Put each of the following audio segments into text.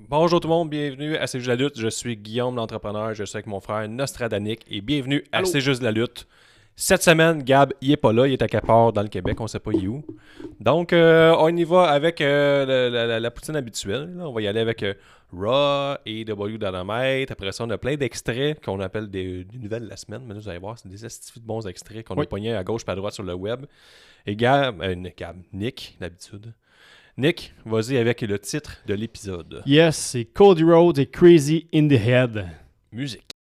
Bonjour tout le monde, bienvenue à C'est juste la lutte. Je suis Guillaume l'entrepreneur, je suis avec mon frère Nostradanic et bienvenue à C'est juste la lutte. Cette semaine, Gab, il est pas là, il est à quelque part dans le Québec, on sait pas il est où. Donc, on y va avec la poutine habituelle. Là. On va y aller avec Raw, AEW Dynamite. Après ça, on a plein d'extraits qu'on appelle des nouvelles de la semaine. Mais là, vous allez voir, c'est des estifs de bons extraits qu'on a pognés à gauche et à droite sur le web. Et Nick, d'habitude. Nick, vas-y avec le titre de l'épisode. Yes, c'est Cody Rhodes et Crazy in the Head. Musique.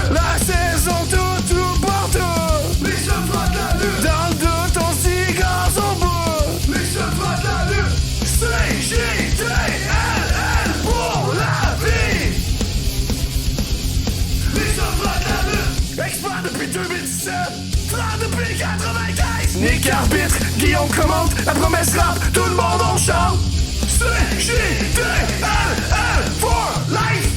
La saison tout partout. Les se frottent la lutte. Dans le doute, on s'y grâce au bout. Les se frottent la lutte. C-J-T-L-L pour la vie. Les se frottent la lutte. Expert depuis 2017. Frère depuis 95. Nick arbitre, Guillaume commente. La promesse rap, tout le monde on chante. C-J-T-L-L for life.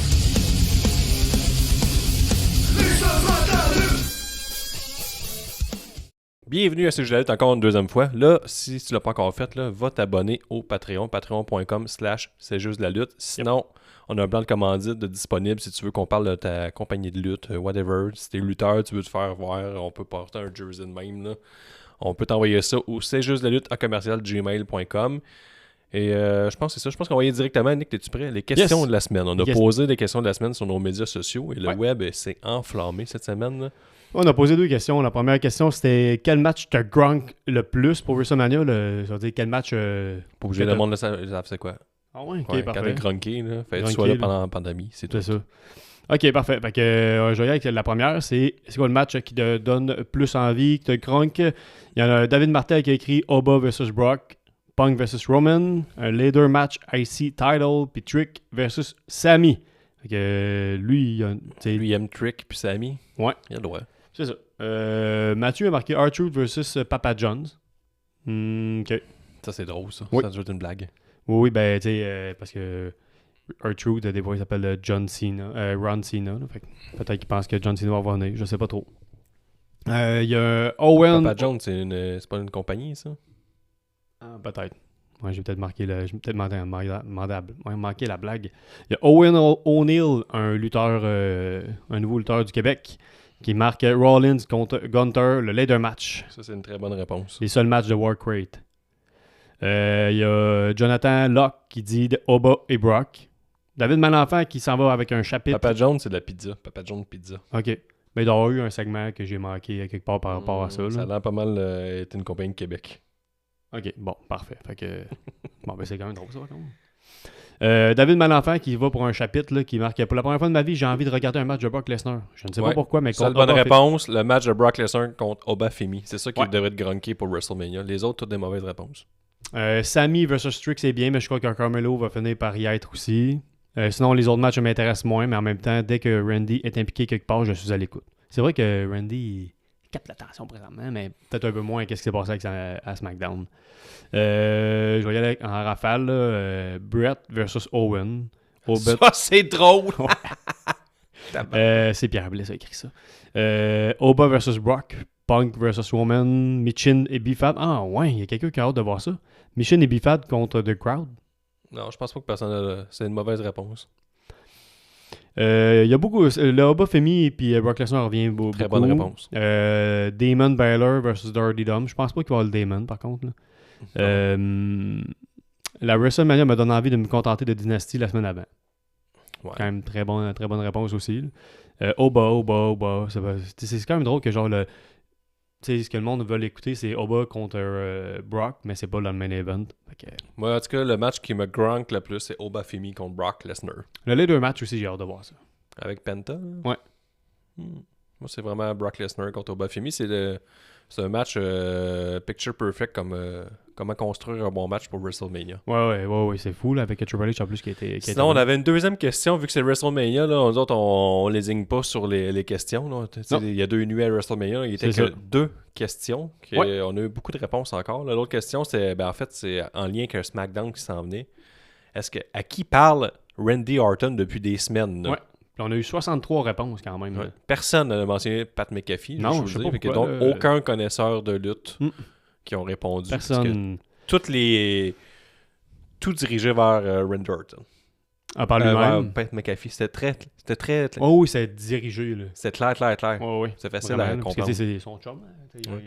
Bienvenue à C'est juste la lutte encore une deuxième fois. Là, si tu l'as pas encore fait, là, va t'abonner au Patreon, patreon.com/c'est juste la lutte. Sinon, on a un plan de commandite disponible si tu veux qu'on parle de ta compagnie de lutte, whatever. Si t'es lutteur, tu veux te faire voir, on peut porter un jersey de même. Là. On peut t'envoyer ça au c'est juste la lutte à commercial@gmail.com. Et je pense que c'est ça. Je pense qu'on va y aller directement. Nick, es-tu prêt? Les questions de la semaine. On a posé des questions de la semaine sur nos médias sociaux et le web s'est enflammé cette semaine. Là. On a posé deux questions. La première question, c'était quel match te Gronk le plus pour WrestleMania? Ça veut dire quel match... Pas obligé, le monde le savent c'est quoi. Ah ouais, ok, ouais, parfait. Quand t'es grunké, là, fait que tu sois là pendant la pandémie, c'est tout. C'est ça. Ok, parfait. Fait que je vais y aller avec la première. C'est quoi le match qui te donne plus envie que te Gronk? Il y en a David Martel qui a écrit Oba vs Brock, Punk vs Roman, un ladder match IC title, puis Trick vs Sammy. Fait que lui, il aime Trick puis Sammy. Ouais. Il a le droit. C'est ça. Mathieu a marqué R-Truth versus Papa John's. Ok. Ça, c'est drôle, ça. Oui. Ça doit être une blague. Oui, ben, tu sais, parce que R-Truth, des fois, il s'appelle Ron Cena. Là, fait que peut-être qu'il pense que John Cena va venir. Je sais pas trop. Il y a Owen... Papa John's, c'est pas une compagnie, ça? Ah, peut-être. Ouais, j'ai peut-être marqué manqué la blague. Il y a Owen O'Neill, un nouveau lutteur du Québec, qui marque Rollins contre Gunter, le ladder match. Ça, c'est une très bonne réponse. Les seuls matchs de Warcrate. Il y a Jonathan Locke qui dit Oba et Brock. David Malenfant qui s'en va avec un chapitre. Papa John, c'est de la pizza. Papa John pizza. OK. Mais il doit y avoir eu un segment que j'ai manqué quelque part par rapport à ça. Là. Ça a l'air pas mal été une compagnie de Québec. OK, bon, parfait. Fait que... bon, ben c'est quand même drôle, ça, quand même. David Malenfant qui va pour un chapitre là, qui marque pour la première fois de ma vie, j'ai envie de regarder un match de Brock Lesnar. Je ne sais pas pourquoi, mais seule bonne réponse, le match de Brock Lesnar contre Oba Femi. C'est ça qui devrait être grunké pour WrestleMania. Les autres, toutes des mauvaises réponses. Sammy vs Trick, c'est bien, mais je crois que Carmelo va finir par y être aussi. Sinon, les autres matchs m'intéressent moins, mais en même temps, dès que Randy est impliqué quelque part, je suis à l'écoute. C'est vrai que Randy capte l'attention présentement, mais peut-être un peu moins qu'est-ce qui s'est passé à SmackDown. Je vais y aller en rafale. Brett versus Owen. Ça, c'est drôle! C'est Pierre Blais qui a écrit ça. Oba versus Brock. Punk versus Roman. Michin et Bifad. Ah ouais, il y a quelqu'un qui a hâte de voir ça. Michin et Bifad contre The Crowd. Non, je pense pas que personne c'est une mauvaise réponse. Il y a beaucoup. Le Oba Femi et puis Brock Lesnar revient beaucoup. Très bonne réponse. Damon Balor versus Dirty Dom. Je pense pas qu'il va avoir le Damon par contre. Là. La WrestleMania me donne envie de me contenter de Dynasty la semaine avant. Ouais. Quand même très bonne réponse aussi. Oba. C'est quand même drôle que genre tu sais, ce que le monde veut écouter, c'est Oba contre Brock, mais c'est pas dans le main event. Moi, en tout cas, le match qui me gronk le plus, c'est Oba Femi contre Brock Lesnar. Le ladder match aussi, j'ai hâte de voir ça. Avec Penta? Ouais. Moi, c'est vraiment Brock Lesnar contre Oba Femi. C'est un match picture perfect comment construire un bon match pour WrestleMania. Ouais, c'est fou là, avec Triple H en plus qui était... Sinon, on avait une deuxième question, vu que c'est WrestleMania, là, nous autres, on les zigne pas sur les questions. Il y a 2 nuits à WrestleMania, il était que 2 questions. On a eu beaucoup de réponses encore. Là. L'autre question, c'est en fait, c'est en lien avec un SmackDown qui s'en venait. À qui parle Randy Orton depuis des semaines? Là? Ouais. Puis on a eu 63 réponses quand même. Ouais. là. Personne n'a mentionné Pat McAfee. Non, je sais pas pourquoi, donc, là. aucun connaisseur de lutte qui ont répondu. Personne Tout dirigé vers Randy Orton. par lui-même. Vers Pat McAfee. C'était très Oh oui, c'est dirigé. Là. c'était clair. Oh, oui. C'est facile Vraiment, à là, parce comprendre. que c'est son chum. Hein, Ouais.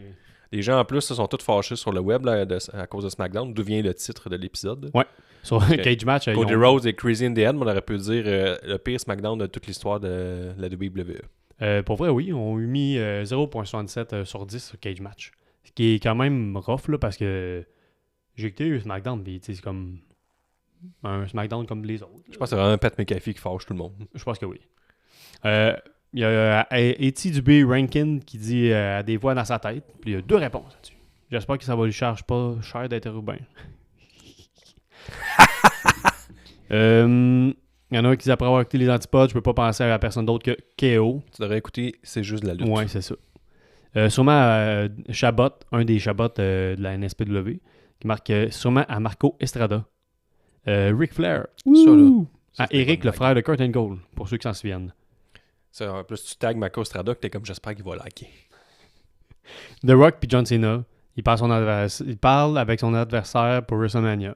Les gens, en plus, sont tous fâchés sur le web là, à cause de SmackDown, d'où vient le titre de l'épisode. Ouais. Sur un cage match. Cody Rhodes et Crazy in the Head, on aurait pu dire le pire SmackDown de toute l'histoire de la WWE. Pour vrai, oui, on a mis 0.67 sur 10 sur cage match. Ce qui est quand même rough, là, parce que j'ai écouté SmackDown, puis c'est comme un SmackDown comme les autres. Je pense que c'est vraiment Pat McAfee qui fâche tout le monde. Je pense que oui. Il y a Eti Dubé Rankin qui dit à des voix dans sa tête. Puis il y a 2 réponses là-dessus. J'espère que ça va lui charge pas cher d'être urbain. Il y en a un qui dit après avoir écouté les antipodes, je peux pas penser à personne d'autre que KO. Tu devrais écouter C'est juste la lutte. Ouais, c'est ça. Sûrement Chabot, un des Chabots de la NSPW, qui marque sûrement à Marco Estrada. Ric Flair. Ça, là. Ça, À c'était Eric, bonne le blague. frère de Kurt Angle, pour ceux qui s'en souviennent. Ça, en plus, tu tags Marco Estrada que t'es comme j'espère qu'il va liker. The Rock puis John Cena, il parle avec son adversaire pour WrestleMania.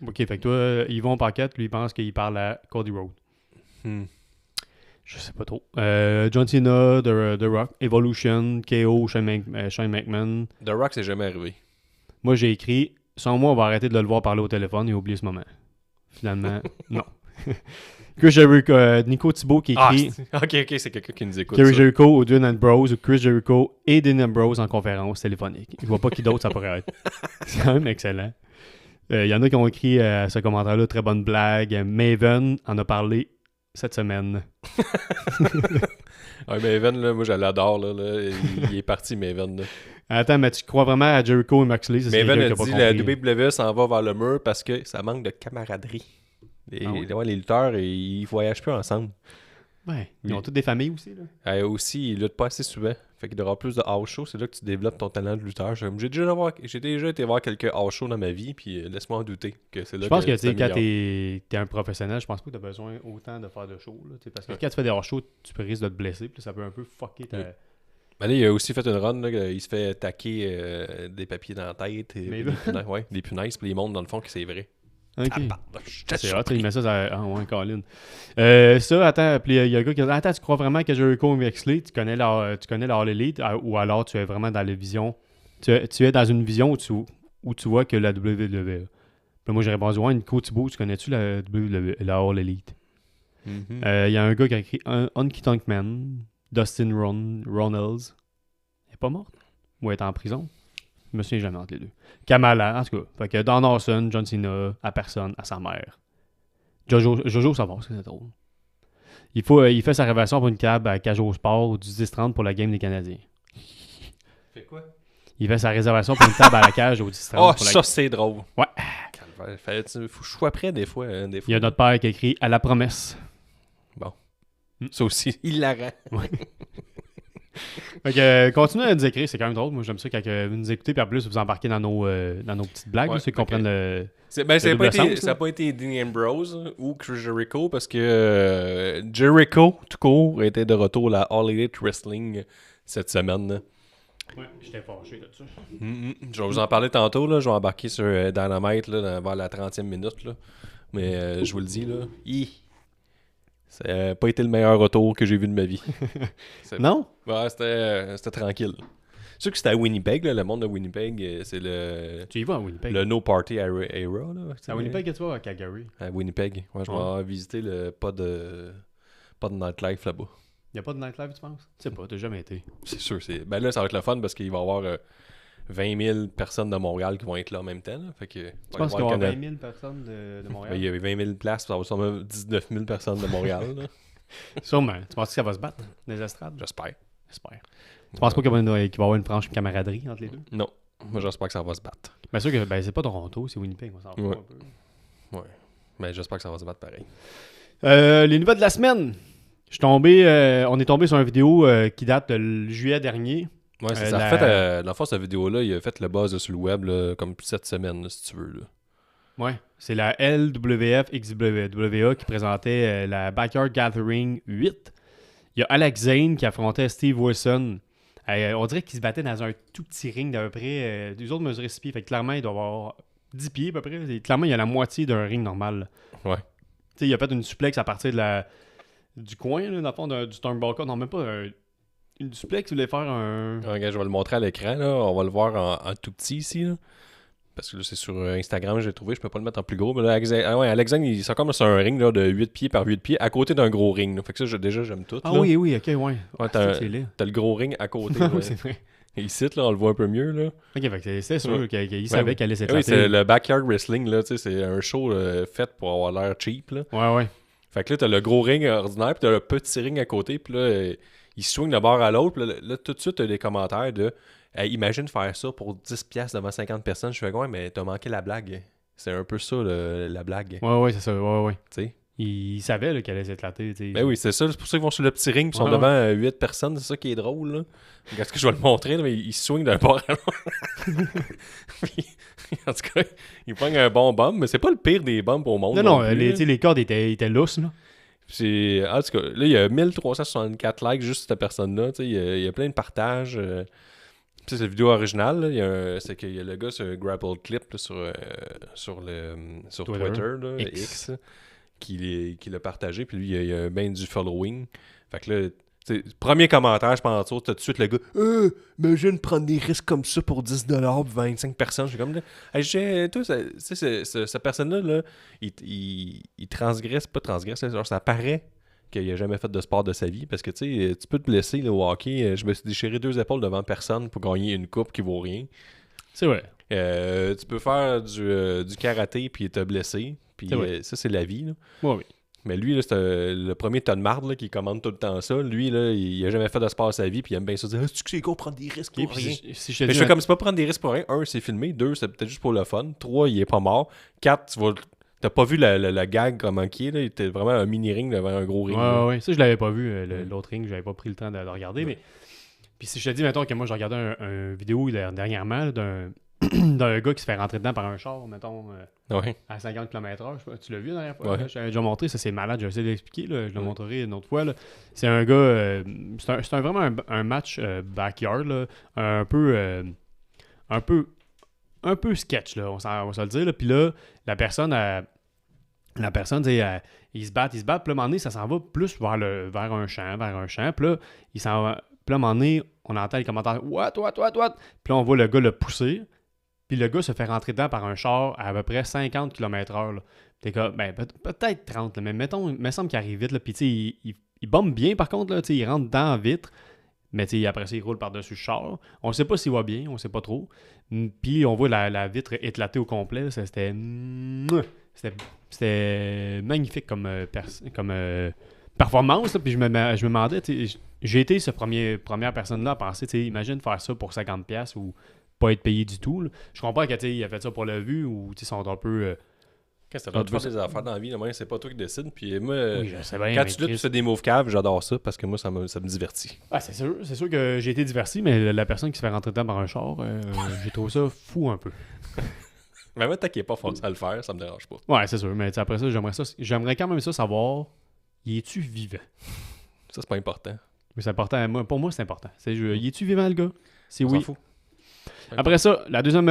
Ok, fait que toi, Yvon Paquette, lui, il pense qu'il parle à Cody Rhodes. Je sais pas trop. John Cena, The Rock, Evolution, KO, Shane McMahon. The Rock, c'est jamais arrivé. Moi, j'ai écrit, sans moi, on va arrêter de le voir parler au téléphone et oublier ce moment. Finalement, non. Chris Jericho, Nico Thibault qui écrit ok, c'est quelqu'un qui nous écoute. Chris ça. Jericho ou Dean Ambrose ou Chris Jericho et Dean Ambrose en conférence téléphonique. Je vois pas qui d'autre ça pourrait être. C'est quand même excellent. Il y en a qui ont écrit ce commentaire-là, très bonne blague. Maven en a parlé cette semaine. Ouais, Maven, là, moi, je l'adore. Là. Il est parti, Maven. Là. Attends, mais tu crois vraiment à Jericho et Moxley? Ça, c'est Maven quelqu'un a qui dit pas la compris. WWE s'en va vers le mur parce que ça manque de camaraderie. Les lutteurs, ils voyagent plus ensemble. Ouais, ils ont Oui. toutes des familles aussi. Là. Aussi, ils luttent pas assez souvent. Fait qu'il y aura plus de house show. C'est là que tu développes ton talent de lutteur. J'ai déjà été voir quelques house shows dans ma vie, puis laisse-moi en douter que c'est là Je pense que tu tu sais, quand t'améliores. t'es un professionnel, je pense pas que t'as besoin autant de faire de show. Là, parce que quand tu fais des hors-shows, tu peux risquer de te blesser, puis ça peut un peu fucker ta... Oui. Ben là, il a aussi fait une run, là, il se fait taquer des papiers dans la tête, et des punaises, puis il montre dans le fond que c'est vrai. Ok. Tabarnouche, j'étais C'est hot, surpris. il met ça dans... Ah ouais, Colin. Ça, attends, puis il y a un gars qui a dit attends, tu crois vraiment que Jericho et Moxley, tu connais leur All Elite, ou alors tu es vraiment dans la vision... Tu es dans une vision où tu vois que la WWE... Puis moi, j'ai répondu ouais, Nico Thibault, tu connais-tu la WWE, la All Elite? Mhm. Il y a un gars qui a écrit Honky Tonk Man, Dustin Ronalds. Elle est pas morte? Ou elle est en prison? Je me souviens jamais entre les deux. Kamala, en tout cas. Fait que Don Dawson, John Cena, à personne, à sa mère. Jojo, ça va, c'est drôle. Il fait sa révélation pour une cab à Cage Sport du 10-30 pour la game des Canadiens. Fait quoi? Il fait sa réservation pour une table à la cage au 10-30. Oh, pour la... ça, c'est drôle. Ouais. Calvaire. Faut que je sois prêt des fois. Il y a notre père qui a écrit à la promesse. Ça aussi, hilarant. Fait que continuez à nous écrire, c'est quand même drôle. Moi, j'aime ça quand vous nous écoutez, puis en plus, vous embarquez dans nos petites blagues, Ouais, là, ceux qui comprennent le. Ça double sens, n'a pas été Dean Ambrose ou Chris Jericho parce que Jericho, tout court, était de retour à la All Elite Wrestling cette semaine. Là. Ouais, j'étais fâché là-dessus. Je vais vous en parler tantôt. Là. Je vais embarquer sur Dynamite là, vers la 30e minute. Là. Mais je vous le dis, là, ça n'a pas été le meilleur retour que j'ai vu de ma vie. Non? Ouais, c'était tranquille. C'est sûr que c'était à Winnipeg, là, le monde de Winnipeg, c'est Tu y vas à Winnipeg. le No Party Era. Là, À Winnipeg, que tu vas à Calgary. À Winnipeg. Ouais, je vais visiter le pas de nightlife là-bas. Il n'y a pas de nightlife, tu penses? Tu sais pas, t'as jamais été. C'est sûr. Ben là, ça va être le fun parce qu'il va y avoir 20 000 personnes de Montréal qui vont être là en même temps. Là. Fait que, Tu penses qu'il y aura 20 000 personnes de Montréal? Ben, il y avait 20 000 places, ça va sûrement 19 000 personnes de Montréal. Là. Sûrement. Tu penses que ça va se battre dans les estrades? J'espère. J'espère. Tu penses pas qu'il va y avoir une franche camaraderie entre les deux? Non. Moi, j'espère que ça va se battre. Bien sûr que c'est pas Toronto, c'est Winnipeg. On s'en fout Ouais. un peu. Ouais. Mais j'espère que ça va se battre pareil. Les nouvelles de la semaine. On est tombé sur une vidéo qui date de juillet dernier. Ouais, c'est ça. la- En fait, dans le fond, cette vidéo-là, il a fait le buzz là, sur le web là, comme cette semaine, là, si tu veux. Là. Ouais, c'est la LWF XWA qui présentait la Backyard Gathering 8. Il y a Alex Zane qui affrontait Steve Wilson. On dirait qu'ils se battaient dans un tout petit ring d'à peu près. Les autres mesuraient 6 pieds. Fait que clairement, il doit avoir 10 pieds à peu près. Et clairement, il y a la moitié d'un ring normal. Ouais. Tu sais, il a fait une suplex à partir du coin, là, dans le fond, du Turnbuckle. Non, même pas une suplex. Il voulait faire un... Regarde, je vais le montrer à l'écran. Là. On va le voir en tout petit ici. Là. Parce que là, c'est sur Instagram, j'ai trouvé. Je peux pas le mettre en plus gros. Mais là, Alexandre, il s'est comme sur un ring là, de 8 pieds par 8 pieds à côté d'un gros ring. Là. Fait que ça, déjà, j'aime tout. Ah là. oui, ok, ouais. Ouais, t'as le gros ring à côté. Oui, c'est vrai. Et ici, là, on le voit un peu mieux. Là. Ok, fait que c'est sûr Ouais. qu'il savait qu'elle allait s'éclater. Oui, c'est le backyard wrestling. Là, c'est un show fait pour avoir l'air cheap. Là. Ouais. Fait que là, t'as le gros ring ordinaire, puis t'as le petit ring à côté, puis là, il swing de bord à l'autre, puis là, tout de suite, t'as des commentaires de hey, imagine faire ça pour 10$ devant 50 personnes. Je fais ouais, mais t'as manqué la blague. C'est un peu ça, la blague. Ouais, c'est ça. Ouais. Tu sais. Il savait là, qu'elle allait s'éclater. Ben oui, c'est ça. C'est pour ça qu'ils vont sur le petit ring, puis ils sont Ouais. devant 8 personnes. C'est ça qui est drôle. Là. Est-ce que je vais le montrer? Là, mais il swing d'un bord à l'autre. Puis, en tout cas, il prend un bon bump, mais c'est pas le pire des bumps au monde. Non, plus, là. les cordes étaient lousses. Là. Puis, en tout cas, là, il y a 1364 likes juste cette personne-là. Il y a plein de partages. Puis c'est la vidéo originale. Là, c'est qu'il y a le gars sur un grapple clip là, sur Twitter là, X qui l'a partagé. Puis lui, il y a bien du following. Fait que là, premier commentaire, je pense, t'as tout de suite le gars imagine prendre des risques comme ça pour 10$ pour 25 personnes. Je suis comme, hey, toi, cette personne-là, là, il transgresse, pas transgresse, genre, ça paraît qu'il n'a jamais fait de sport de sa vie parce que tu peux te blesser là, au hockey. Je me suis déchiré 2 épaules devant personne pour gagner une coupe qui vaut rien. C'est vrai. Tu peux faire du karaté puis te blesser. Puis ça, c'est la vie. Là. Ouais, oui. Mais lui, là, c'est le premier tas de marde là, qui commande tout le temps ça. Lui, là, il a jamais fait de sport de sa vie, puis il aime bien ça dire c'est que c'est con prendre des risques pour rien. Si je te Mais dis, je fais comme c'est pas prendre des risques pour rien. 1, c'est filmé. 2, c'est peut-être juste pour le fun. 3, il est pas mort. 4, t'as pas vu la gag comment qui est. Là. Il était vraiment un mini-ring devant un gros ring. Ouais. Ça, je l'avais pas vu, l'autre ring. J'avais pas pris le temps de le regarder. Mais... Puis si je te dis, mettons, que moi, j'ai regardé un vidéo dernièrement là, d'un gars qui se fait rentrer dedans par un char, mettons, à 50 km/h. Tu l'as vu la dernière fois? Ouais. J'avais déjà montré, ça c'est malade, j'ai essayé de l'expliquer, là, je le montrerai une autre fois. Là. C'est un gars, c'est vraiment un match backyard, là, un peu sketch, là, on va se le dire. Là. Puis là, la personne, ils se battent, puis là, à un moment donné, ça s'en va plus vers un champ, puis là, il s'en va, puis là, à un moment donné, on entend les commentaires « What? » Puis là, on voit le gars le pousser. Puis le gars se fait rentrer dedans par un char à peu près 50 km/h. T'es comme, peut-être 30, là, mais mettons, il me semble qu'il arrive vite. Là, puis il bombe bien par contre, là, il rentre dans la vitre. Mais après ça, il roule par-dessus le char. On ne sait pas s'il va bien, on ne sait pas trop. Puis on voit la vitre éclatée au complet. Là, c'était magnifique comme performance. Là, puis je me demandais, j'ai été cette première personne-là à penser, imagine faire ça pour 50$ ou pas être payé du tout. Là. Je comprends qu'il a fait ça pour la vue ou ils sont un peu... Quand c'est de faire des affaires dans la vie, c'est pas toi qui décides. Puis moi, oui, je sais bien, quand tu luttes, tu fais des moves caves, j'adore ça parce que moi, ça me divertit. Ah, c'est sûr que j'ai été diverti, mais la personne qui se fait rentrer dedans par un char, j'ai trouvé ça fou un peu. Mais moi, tant qu'il n'est pas forcé à le faire, ça me dérange pas. Ouais, c'est sûr. Mais après ça, j'aimerais quand même ça savoir, y es-tu vivant? Ça, c'est pas important. Mais c'est important. Pour moi, c'est important. Y es-tu vivant, le gars? C'est oui. On s'en fout. Après ça, la deuxième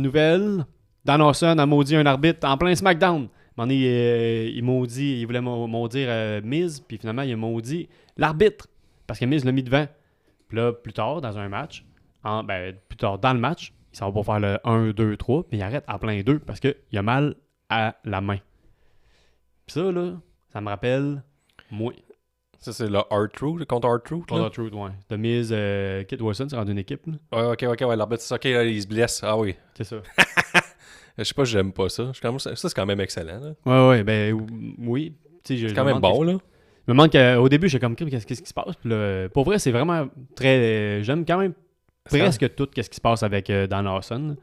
nouvelle, Dan Lawson a maudit un arbitre en plein SmackDown. À un moment donné, il voulait maudire Miz, puis finalement, il a maudit l'arbitre, parce que Miz l'a mis devant. Puis là, plus tard, dans un match, plus tard dans le match, il s'en va pour faire le 1, 2, 3, puis il arrête en plein 2, parce qu'il a mal à la main. Puis ça, là, ça me rappelle moi. Ça, c'est le R-Truth, contre R-Truth. Contre R-Truth, ouais. The Miz, Kit Wilson, c'est rendu une équipe. Là. Ouais, ok, l'arbitre, c'est ok, là, il se blesse. Ah oui. C'est ça. Je sais pas, j'aime pas ça. Ça, c'est quand même excellent. Là. Ouais, oui. C'est quand même bon, là. Je me demande qu'au début, j'étais comme, qu'est-ce qui se passe? Puis là, pour vrai, c'est vraiment très... j'aime quand même presque tout ce qui se passe avec Dan Lawson.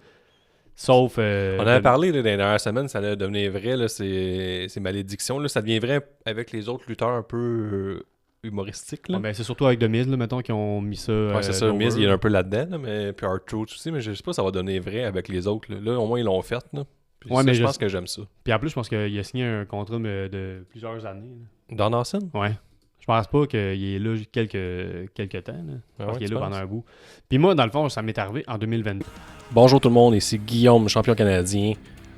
Sauf... on avait parlé là, dans les dernières semaines, ça allait devenir vrai, là, ces malédictions. Là, ça devient vrai avec les autres lutteurs un peu humoristiques. Là. Ouais, c'est surtout avec The Miz, là, mettons, qui ont mis ça... Ouais, c'est ça. Miz, il est un peu là-dedans, là, mais puis R-Truth aussi, mais je sais pas si ça va donner vrai avec les autres. Là, au moins, ils l'ont fait. Là. Ouais, mais je pense que j'aime ça. Puis en plus, je pense qu'il a signé un contrat de plusieurs années. Don Dawson? Ouais. Je pense pas qu'il est là quelques temps. Là. Je pense qu'il est là pendant un bout. Puis moi, dans le fond, ça m'est arrivé en 2022. Bonjour tout le monde, ici Guillaume, champion canadien,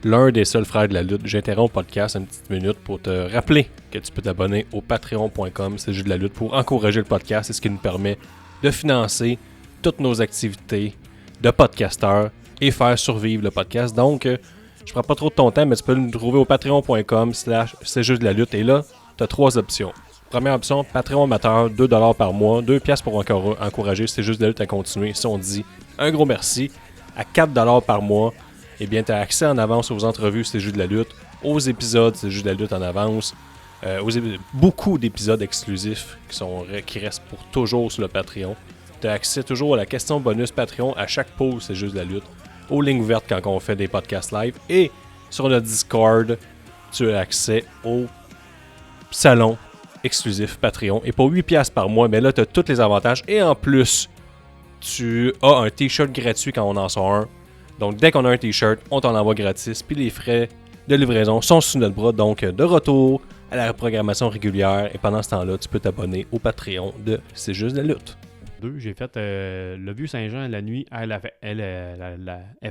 l'un des seuls frères de la lutte. J'interromps le podcast une petite minute pour te rappeler que tu peux t'abonner au patreon.com, c'est juste de la lutte, pour encourager le podcast. C'est ce qui nous permet de financer toutes nos activités de podcasteurs et faire survivre le podcast. Donc, je prends pas trop de ton temps, mais tu peux nous trouver au patreon.com/ c'est juste de la lutte. Et là, tu as 3 options. Première option, Patreon amateur, 2$ par mois, 2$ pour encourager C'est juste de la lutte à continuer. Si on dit un gros merci, à 4$ par mois, eh bien, tu as accès en avance aux entrevues C'est juste de la lutte, aux épisodes C'est juste de la lutte en avance, beaucoup d'épisodes exclusifs qui restent pour toujours sur le Patreon. Tu as accès toujours à la question bonus Patreon à chaque pause C'est juste de la lutte, aux lignes ouvertes quand on fait des podcasts live, et sur le Discord, tu as accès au salon exclusif Patreon. Et pour 8$ par mois, mais là, tu as tous les avantages. Et en plus, tu as un t-shirt gratuit quand on en sort un. Donc, dès qu'on a un t-shirt, on t'en envoie gratis. Puis les frais de livraison sont sous notre bras. Donc, de retour à la programmation régulière. Et pendant ce temps-là, tu peux t'abonner au Patreon de C'est juste de la lutte. J'ai fait le Vieux Saint-Jean la nuit à la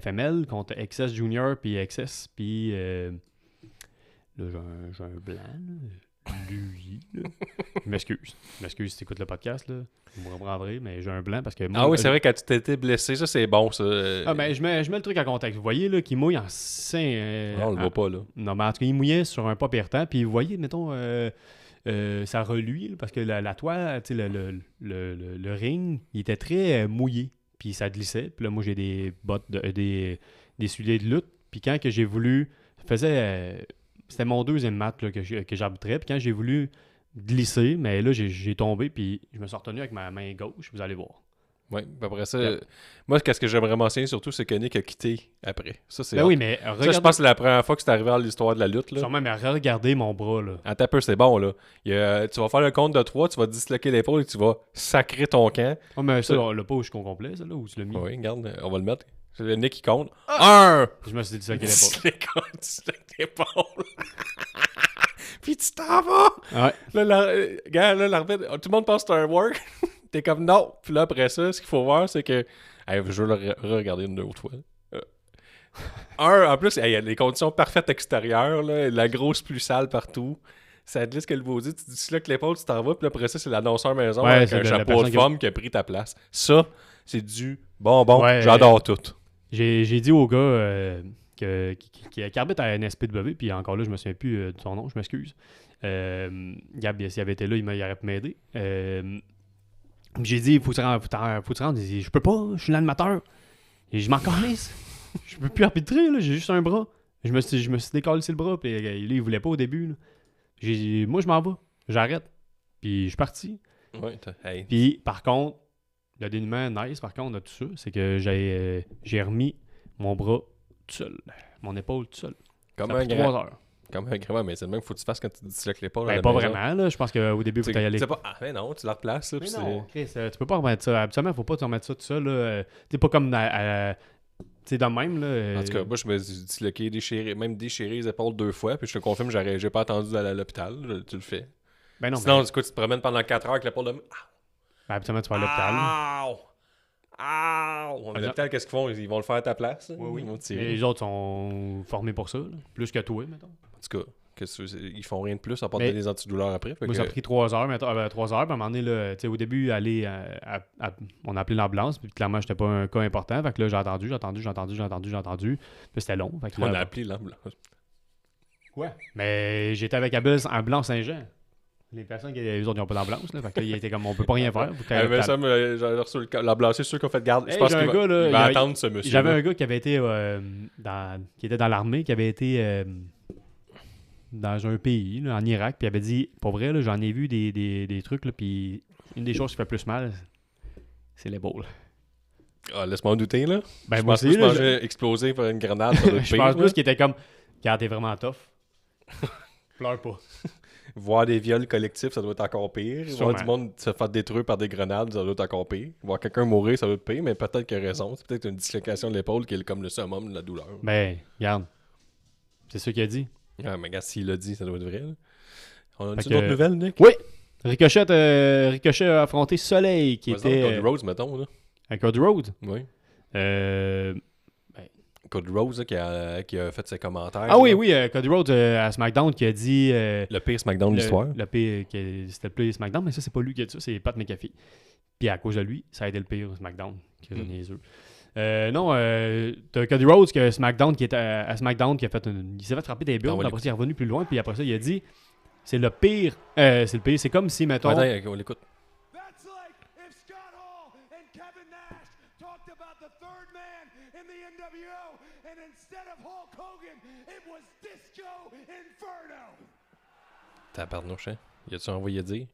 FML contre XS Junior puis XS. Puis là, j'ai un blanc. Lui, là. Je m'excuse si tu écoutes le podcast, là. Vous me reprendrez, mais j'ai un blanc parce que... Moi, oui, c'est vrai, quand tu t'étais blessé, ça, c'est bon, ça. Ben, je mets le truc en contexte. Vous voyez, là, qu'il mouille en sein... non, on le voit pas, là. Non, mais en tout cas, il mouillait sur un pas pertant, puis vous voyez, mettons, ça reluit, là, parce que la toile, tu sais, le ring, il était très mouillé, puis ça glissait. Puis là, moi, j'ai des bottes, des souliers de lutte, puis quand que j'ai voulu... C'était mon deuxième match là, que j'arbitrais. Puis quand j'ai voulu glisser, mais là, j'ai tombé. Puis je me suis retenu avec ma main gauche. Vous allez voir. Oui, après ça, moi, ce que j'aimerais mentionner surtout, c'est que Nick a quitté après. Ça, c'est oui, mais regardez... Ça, je pense que c'est la première fois que c'est arrivé dans l'histoire de la lutte. Là. Sûrement, mais regardez mon bras. Là. Attends un peu, c'est bon. Là. Tu vas faire le compte de 3, tu vas disloquer l'épaule et tu vas sacrer ton camp. Oh, mais ça, on l'a pas au jusqu'au complet, ça, là, où tu l'as mis. Oui, regarde, on va le mettre. C'est le Nick qui compte. 1! Je me suis disloqué l'épaule. Disloqué l'épaule. Puis tu t'en vas! Ouais. Là, l'arbitre, tout le monde pense que c'est un work. T'es comme non. Puis là, après ça, ce qu'il faut voir, c'est que. Hey, je veux le regarder une autre fois. En plus, il y a les conditions parfaites extérieures, là, la grosse pluie sale partout. Ça glisse que le beau dit, tu disloques l'épaule, tu t'en vas, puis après ça, c'est l'annonceur maison avec un chapeau de femme qui a pris ta place. Ça, c'est du bonbon. Ouais, j'adore tout. J'ai dit au gars qui arbitre à NSPW, puis encore là, je me souviens plus de son nom, je m'excuse. Gab, s'il avait été là, il aurait pu m'aider. J'ai dit, faut te rendre. Il dit, je peux pas, je suis l'animateur. Et je m'en calisse. Je peux plus arbitrer, là, j'ai juste un bras. Je me suis décalé sur le bras, puis là, il voulait pas au début. Là. J'ai dit, moi, je m'en vais, j'arrête. Puis je suis parti. Ouais, hey. Puis par contre, le dénouement nice, par contre, de tout ça, c'est que j'ai remis mon bras tout seul, mon épaule tout seul. Comme ça a pris 3 heures. Comme un grand, mais c'est le même qu'il faut que tu fasses quand tu disloques l'épaule. Ben, pas vraiment, là. Je pense qu'au début, il faut y aller. Mais non, tu la replaces. Là, mais non, Chris, tu peux pas remettre ça. Absolument, faut pas te remettre ça tout seul. T'es pas comme tu sais, dans le même. Là, En tout cas, moi, je me suis disloqué, même déchiré les épaules 2 fois. Puis je te confirme, j'ai pas attendu d'aller à l'hôpital. Tu le fais. Ben non, sinon, du coup, tu te promènes pendant 4 heures avec l'épaule de. Ben, habituellement, tu vas à l'hôpital. À l'hôpital, qu'est-ce qu'ils font? Ils vont le faire à ta place? Oui. Ils vont tirer. Et les autres sont formés pour ça, là. Plus que toi, mettons. En tout cas, ils font rien de plus à part donner des antidouleurs après. Moi, ça a pris 3 heures, mettons, 3 heures. Puis à un moment donné, là, au début, on a appelé l'ambulance. Puis clairement, j'étais pas un cas important. Fait que là, j'ai attendu. Puis c'était long. Fait que là, on a appelé l'ambulance. Quoi? Mais j'étais avec ambulance Saint-Jean. Les personnes les autres, ils n'ont pas d'ambulance. Là. Fait que là, il était comme, on peut pas rien faire. J'ai reçu l'ambulance, c'est sûr qu'on fait de garde. Je pense qu'il va attendre ce monsieur. J'avais un gars qui avait été qui était dans l'armée, qui avait été dans un pays, là, en Irak, puis il avait dit, pour vrai, là, j'en ai vu des trucs, là, puis une des choses qui fait plus mal, c'est l'épaule. Ah, laisse-moi en douter, là. Ben, je moi pense aussi, que je mangeais explosé par une grenade. Je pense plus qu'il était comme, regarde, t'es vraiment tough. Pleure pas. Voir des viols collectifs, ça doit être encore pire. Voir du monde se faire détruire par des grenades, ça doit être encore pire. Voir quelqu'un mourir, ça doit être pire, mais peut-être qu'il a raison. C'est peut-être une dislocation de l'épaule qui est comme le summum de la douleur. Ben, regarde. C'est ça qu'il a dit. Ah, mais regarde, s'il l'a dit, ça doit être vrai. Là. On a Fait dit que- d'autres nouvelles, Nick? Oui! Ricochet a affronté Soleil, qui Vas-y, était... Cody Rhodes, mettons. Là. à Cody Rhodes. Oui. Ben, Cody Rhodes là, qui a fait ses commentaires. Ah oui, là. oui, Cody Rhodes à SmackDown qui a dit... Le pire SmackDown de l'histoire. Le pire, c'était le pire SmackDown, mais ça, c'est pas lui qui a dit ça, c'est Pat McAfee. Puis à cause de lui, ça a été le pire SmackDown. Qui a niaiseux. Non, t'as Cody Rhodes que SmackDown qui était à SmackDown qui a fait il s'est fait frapper des bulles, Ah, ouais, après ça, il est revenu plus loin, puis après ça, il a dit c'est le pire. C'est le pire. C'est comme si, mettons. Attends, on l'écoute. That's like if Scott Hall and Kevin Nash talked about the third man in the NWO, and instead of Hulk Hogan, it was Disco Inferno. Tabarnouche, hein? Y a-tu envoyé dire?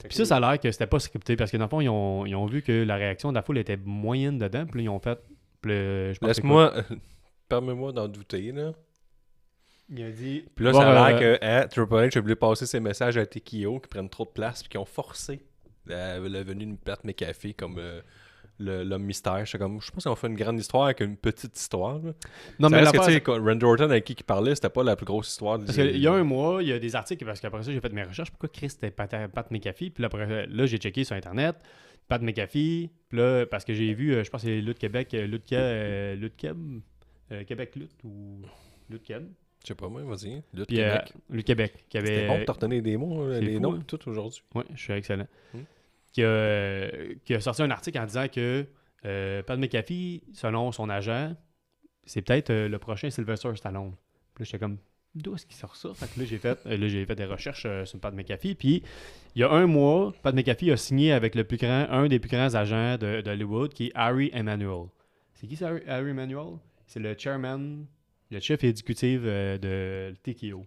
Puis ça a l'air que c'était pas scripté parce que dans le fond, ils ont vu que la réaction de la foule était moyenne dedans, puis là, ils ont fait. Je pense Laisse-moi. Permets-moi d'en douter, là. Il a dit. Puis là, ça a l'air que Triple H a voulu passer ses messages à TKO qui prennent trop de place puis qui ont forcé la venue de Pat McAfee comme l'homme mystère. Je pense qu'on fait une grande histoire avec une petite histoire. Là. Non, mais que, tu l'affaire, sais, Randy Orton avec qui il parlait, c'était pas la plus grosse histoire. parce qu'il y a un mois, il y a des articles, parce qu'après ça, j'ai fait mes recherches. Pourquoi Chris était Pat McAfee? Puis là, j'ai checké sur Internet. Pat McAfee. Puis là, parce que j'ai vu, je pense que c'est Lutte Québec, Lutte Québec Lutte ou Lutte Keb. Je sais pas, moi, vas-y. Lutte Puis Québec. Lutte Québec. Qui avait... C'était bon de te retenir des mots, c'est les fou, noms, hein. tout aujourd'hui. Oui, je suis excellent. Qui a sorti un article en disant que Pat McAfee, selon son agent, c'est peut-être le prochain Sylvester Stallone. Puis là, j'étais comme, d'où est-ce qu'il sort ça? Fait que là, j'ai fait des recherches sur Pat McAfee. Puis, il y a un mois, Pat McAfee a signé avec un des plus grands agents d'Hollywood, qui est Harry Emanuel. C'est qui ça, Harry Emanuel? C'est le chairman, le chef exécutif de TKO.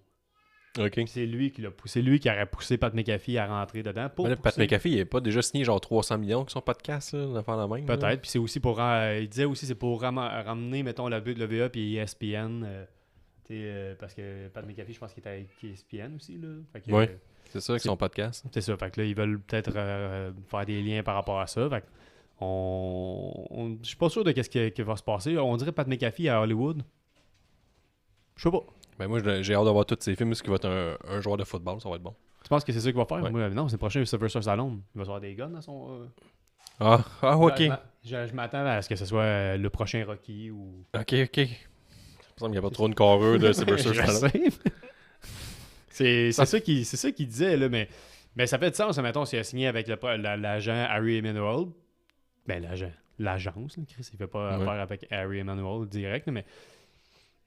OK. Puis c'est lui qui l'a poussé, lui qui aurait poussé Pat McAfee à rentrer dedans. Mais là, Pat McAfee, il n'a pas déjà signé genre 300 millions avec son podcast, là, d'en faire la même. là? Peut-être, puis c'est aussi pour... il disait aussi c'est pour ramener, mettons, la WWE puis ESPN. Parce que Pat McAfee, je pense qu'il était avec ESPN aussi. Là. Fait que, Ouais. C'est ça, avec son podcast. c'est ça, fait que là, ils veulent peut-être faire des liens par rapport à ça. Fait que je suis pas sûr de ce qui va se passer. On dirait Pat McAfee à Hollywood. Je sais pas. Ben moi, j'ai hâte de voir tous ces films, parce qu'il va être un joueur de football, ça va être bon. Tu penses que c'est ça qu'il va faire? Ouais. Moi, non, c'est le prochain Sylvester Stallone. Il va avoir des guns dans son... Ah, ok. Je m'attends à ce que ce soit le prochain Rocky ou... Ok. Il me semble qu'il n'y a pas trop une carrure de Sylvester Je Stallone. sais. C'est ça qu'il disait, là, mais ça fait de sens, mettons, s'il a signé avec l'agent Harry Emanuel. Ben, l'agence, là, Chris, il fait pas affaire avec Harry Emanuel direct, là, mais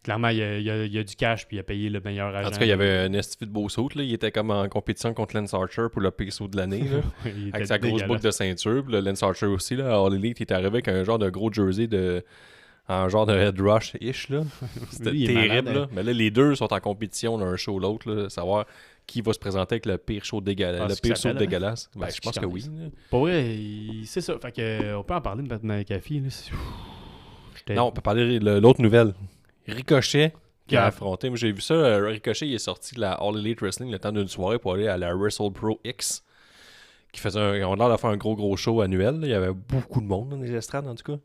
clairement, il y a du cash, puis il a payé le meilleur agent. En tout cas, il y avait un estifi de beau saut, là. Il était comme en compétition contre Lance Archer pour le pire saut de l'année, là. Il était Avec sa grosse dégueulasse. boucle de ceinture. Puis le Lance Archer aussi, là. À All Elite, il est arrivé avec un genre de gros jersey en genre de head rush-ish, là. C'était Lui, il est terrible, malade, là. hein. Mais là, les deux sont en compétition d'un show ou l'autre, là. Savoir qui va se présenter avec le pire show dégueulasse. Ah, Le c'est pire que ça saut s'appelle, hein? dégueulasse. Ben, Ben, je pense que oui. là. Pour vrai, c'est ça. Fait que, on peut en parler de Pat McAfee, là. Non, on peut parler de l'autre nouvelle. Ricochet qui a Yeah. affronté. Moi, j'ai vu ça. Ricochet, il est sorti de la All Elite Wrestling le temps d'une soirée pour aller à la Wrestle Pro X. Qui faisait on a l'air de faire un gros show annuel. Là. Il y avait beaucoup de monde dans les estrades, en tout cas.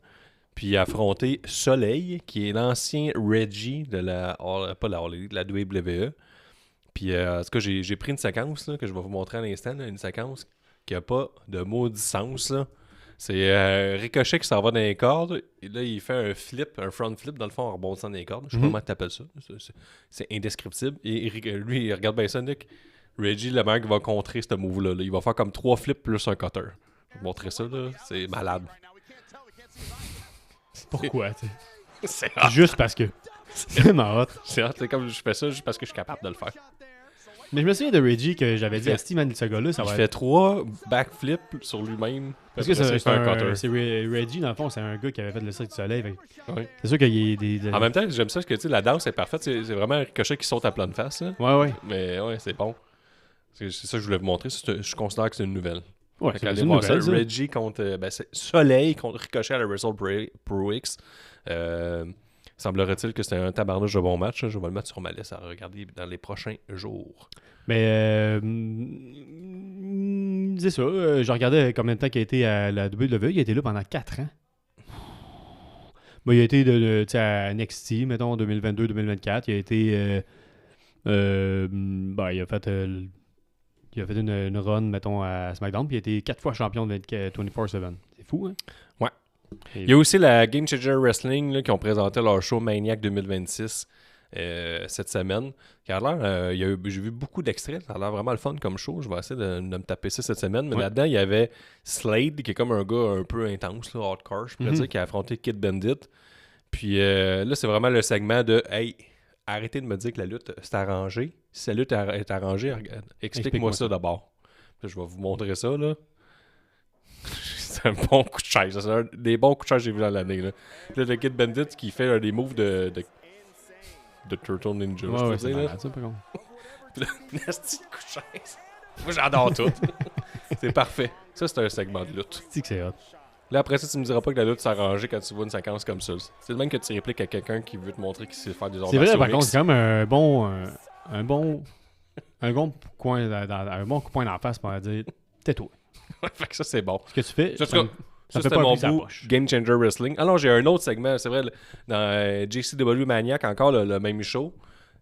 Puis il a affronté Soleil, qui est l'ancien Reggie de pas la All Elite, de la WWE. Puis en tout cas, j'ai pris une séquence là, que je vais vous montrer à l'instant. Là, une séquence qui n'a pas de maudit sens. Là. C'est Ricochet qui s'en va dans les cordes. Et là, il fait un front flip, dans le fond, en rebondissant dans les cordes. Je sais pas comment tu appelles ça. C'est indescriptible. Et lui, il regarde bien ça, Nick. Reggie, le mec, va contrer ce move-là. Là. Il va faire comme 3 flips plus un cutter. Je vais vous montrer ça, là. C'est malade. Pourquoi, tu sais? C'est hot. Juste parce que. C'est vraiment hot. C'est hot. C'est comme je fais ça juste parce que je suis capable de le faire. Mais je me souviens de Reggie que j'avais dit à Steve, man, ce gars-là, ça Il va fait être... 3 backflips sur lui-même. Parce que Après ça, il fait un cutter. c'est Reggie, dans le fond, c'est un gars qui avait fait le Cirque du Soleil. Ouais. C'est sûr qu'il y a des... En même temps, j'aime ça parce que tu sais, la danse est parfaite. C'est vraiment Ricochet qui saute à pleine face. Là. Ouais. Mais ouais, c'est bon. C'est ça que je voulais vous montrer. Je considère que c'est une nouvelle. Ouais, Fait c'est qu'allez une voir nouvelle, ça. ça. Reggie contre c'est Soleil contre Ricochet à la Wrestle Pro X. Semblerait-il que c'était un tabarnouche de bon match. Là. Je vais le mettre sur ma liste à regarder dans les prochains jours. Mais c'est ça. Je regardais combien de temps qu'il a été à la WWE. Il a été là pendant 4 ans. il a été tu sais, à NXT, mettons, 2022-2024. Il a été... il a fait... il a fait une run, mettons, à SmackDown, puis il a été 4 fois champion de 24/7. C'est fou, hein? Ouais. Il y a aussi la Game Changer Wrestling là, qui ont présenté leur show Maniac 2026 cette semaine. Qui a l'air, j'ai vu beaucoup d'extraits, ça a l'air vraiment le fun comme show. Je vais essayer de me taper ça cette semaine. Mais là-dedans, il y avait Slade, qui est comme un gars un peu intense, là, hardcore, je pourrais dire, qui a affronté Kid Bandit. Puis là, c'est vraiment le segment de « Hey, arrêtez de me dire que la lutte c'est arrangé. Si la lutte est arrangée, explique-moi ça d'abord. » Je vais vous montrer ça, là. C'est un bon coup de chaise. C'est un des bons coups de chaise que j'ai vu dans l'année. Là, le Kid Bandit qui fait des moves de Turtle Ninja. Ouais, c'est malade, ça, par contre. Nasty coup de chaise. Moi, j'adore tout. C'est parfait. Ça, c'est un segment de lutte. C'est que c'est hot. Là, après ça, tu me diras pas que la lutte s'est arrangée quand tu vois une séquence comme ça. C'est le même que tu répliques à quelqu'un qui veut te montrer qu'il sait faire des C'est vrai, par contre, c'est quand même un bon coup de poing d'en face pour dire « Tais-toi. » Fait que ça, c'est bon. Ce que tu fais, Ça, ça c'était fait pas mon appuyer sa bout poche. Game Changer Wrestling. Alors, j'ai un autre segment, c'est vrai, dans JCW Maniac, encore le même show.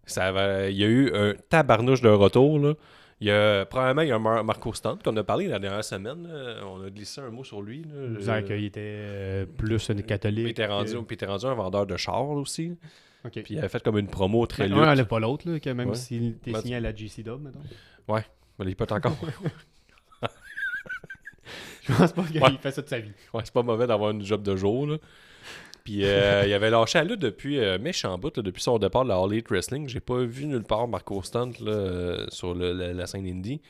Il y a eu un tabarnouche de retour. Là. Premièrement, il y a Marco Stunt, qu'on a parlé la dernière semaine. Là. On a glissé un mot sur lui. Là. Disant qu'il était plus un catholique. Il était rendu un vendeur de chars aussi. Okay. Puis il avait fait comme une promo très lutte. Un n'enlève pas l'autre, là, que même Ouais. s'il était signé à la GCW, mettons. Ouais, mais il peut encore. Je pense pas qu'il fait ça de sa vie. Ouais, c'est pas mauvais d'avoir une job de jour. Là. Puis il avait lâché la lutte depuis méchant bout, là, depuis son départ de la All Elite Wrestling. J'ai pas vu nulle part Marco Stunt là, sur la scène indie.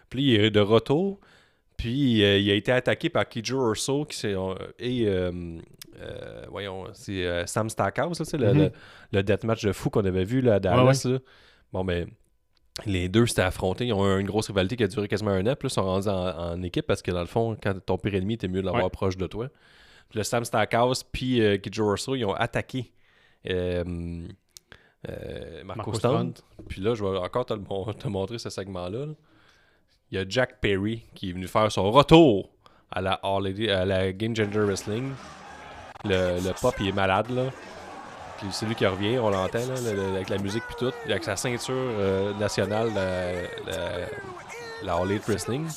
Puis il est de retour. Puis il a été attaqué par Kijo Urso c'est Sam Stackhouse, le deathmatch de fou qu'on avait vu là, à Dallas. Ouais. Là. Bon, ben, les deux s'étaient affrontés. Ils ont eu une grosse rivalité qui a duré quasiment un an. Puis là, ils sont rendus en équipe parce que dans le fond, quand ton pire ennemi, t'es mieux de l'avoir proche de toi. Puis le Sam Stackhouse puis Kijo Urso, ils ont attaqué Marco Stunt. Puis là, je vais encore te montrer ce segment-là. Là. Il y a Jack Perry qui est venu faire son retour à la Game Changer Wrestling. Le pop, il est malade, là. Puis c'est lui qui revient, on l'entend, là, avec la musique puis tout. Avec sa ceinture nationale, la All Elite Wrestling.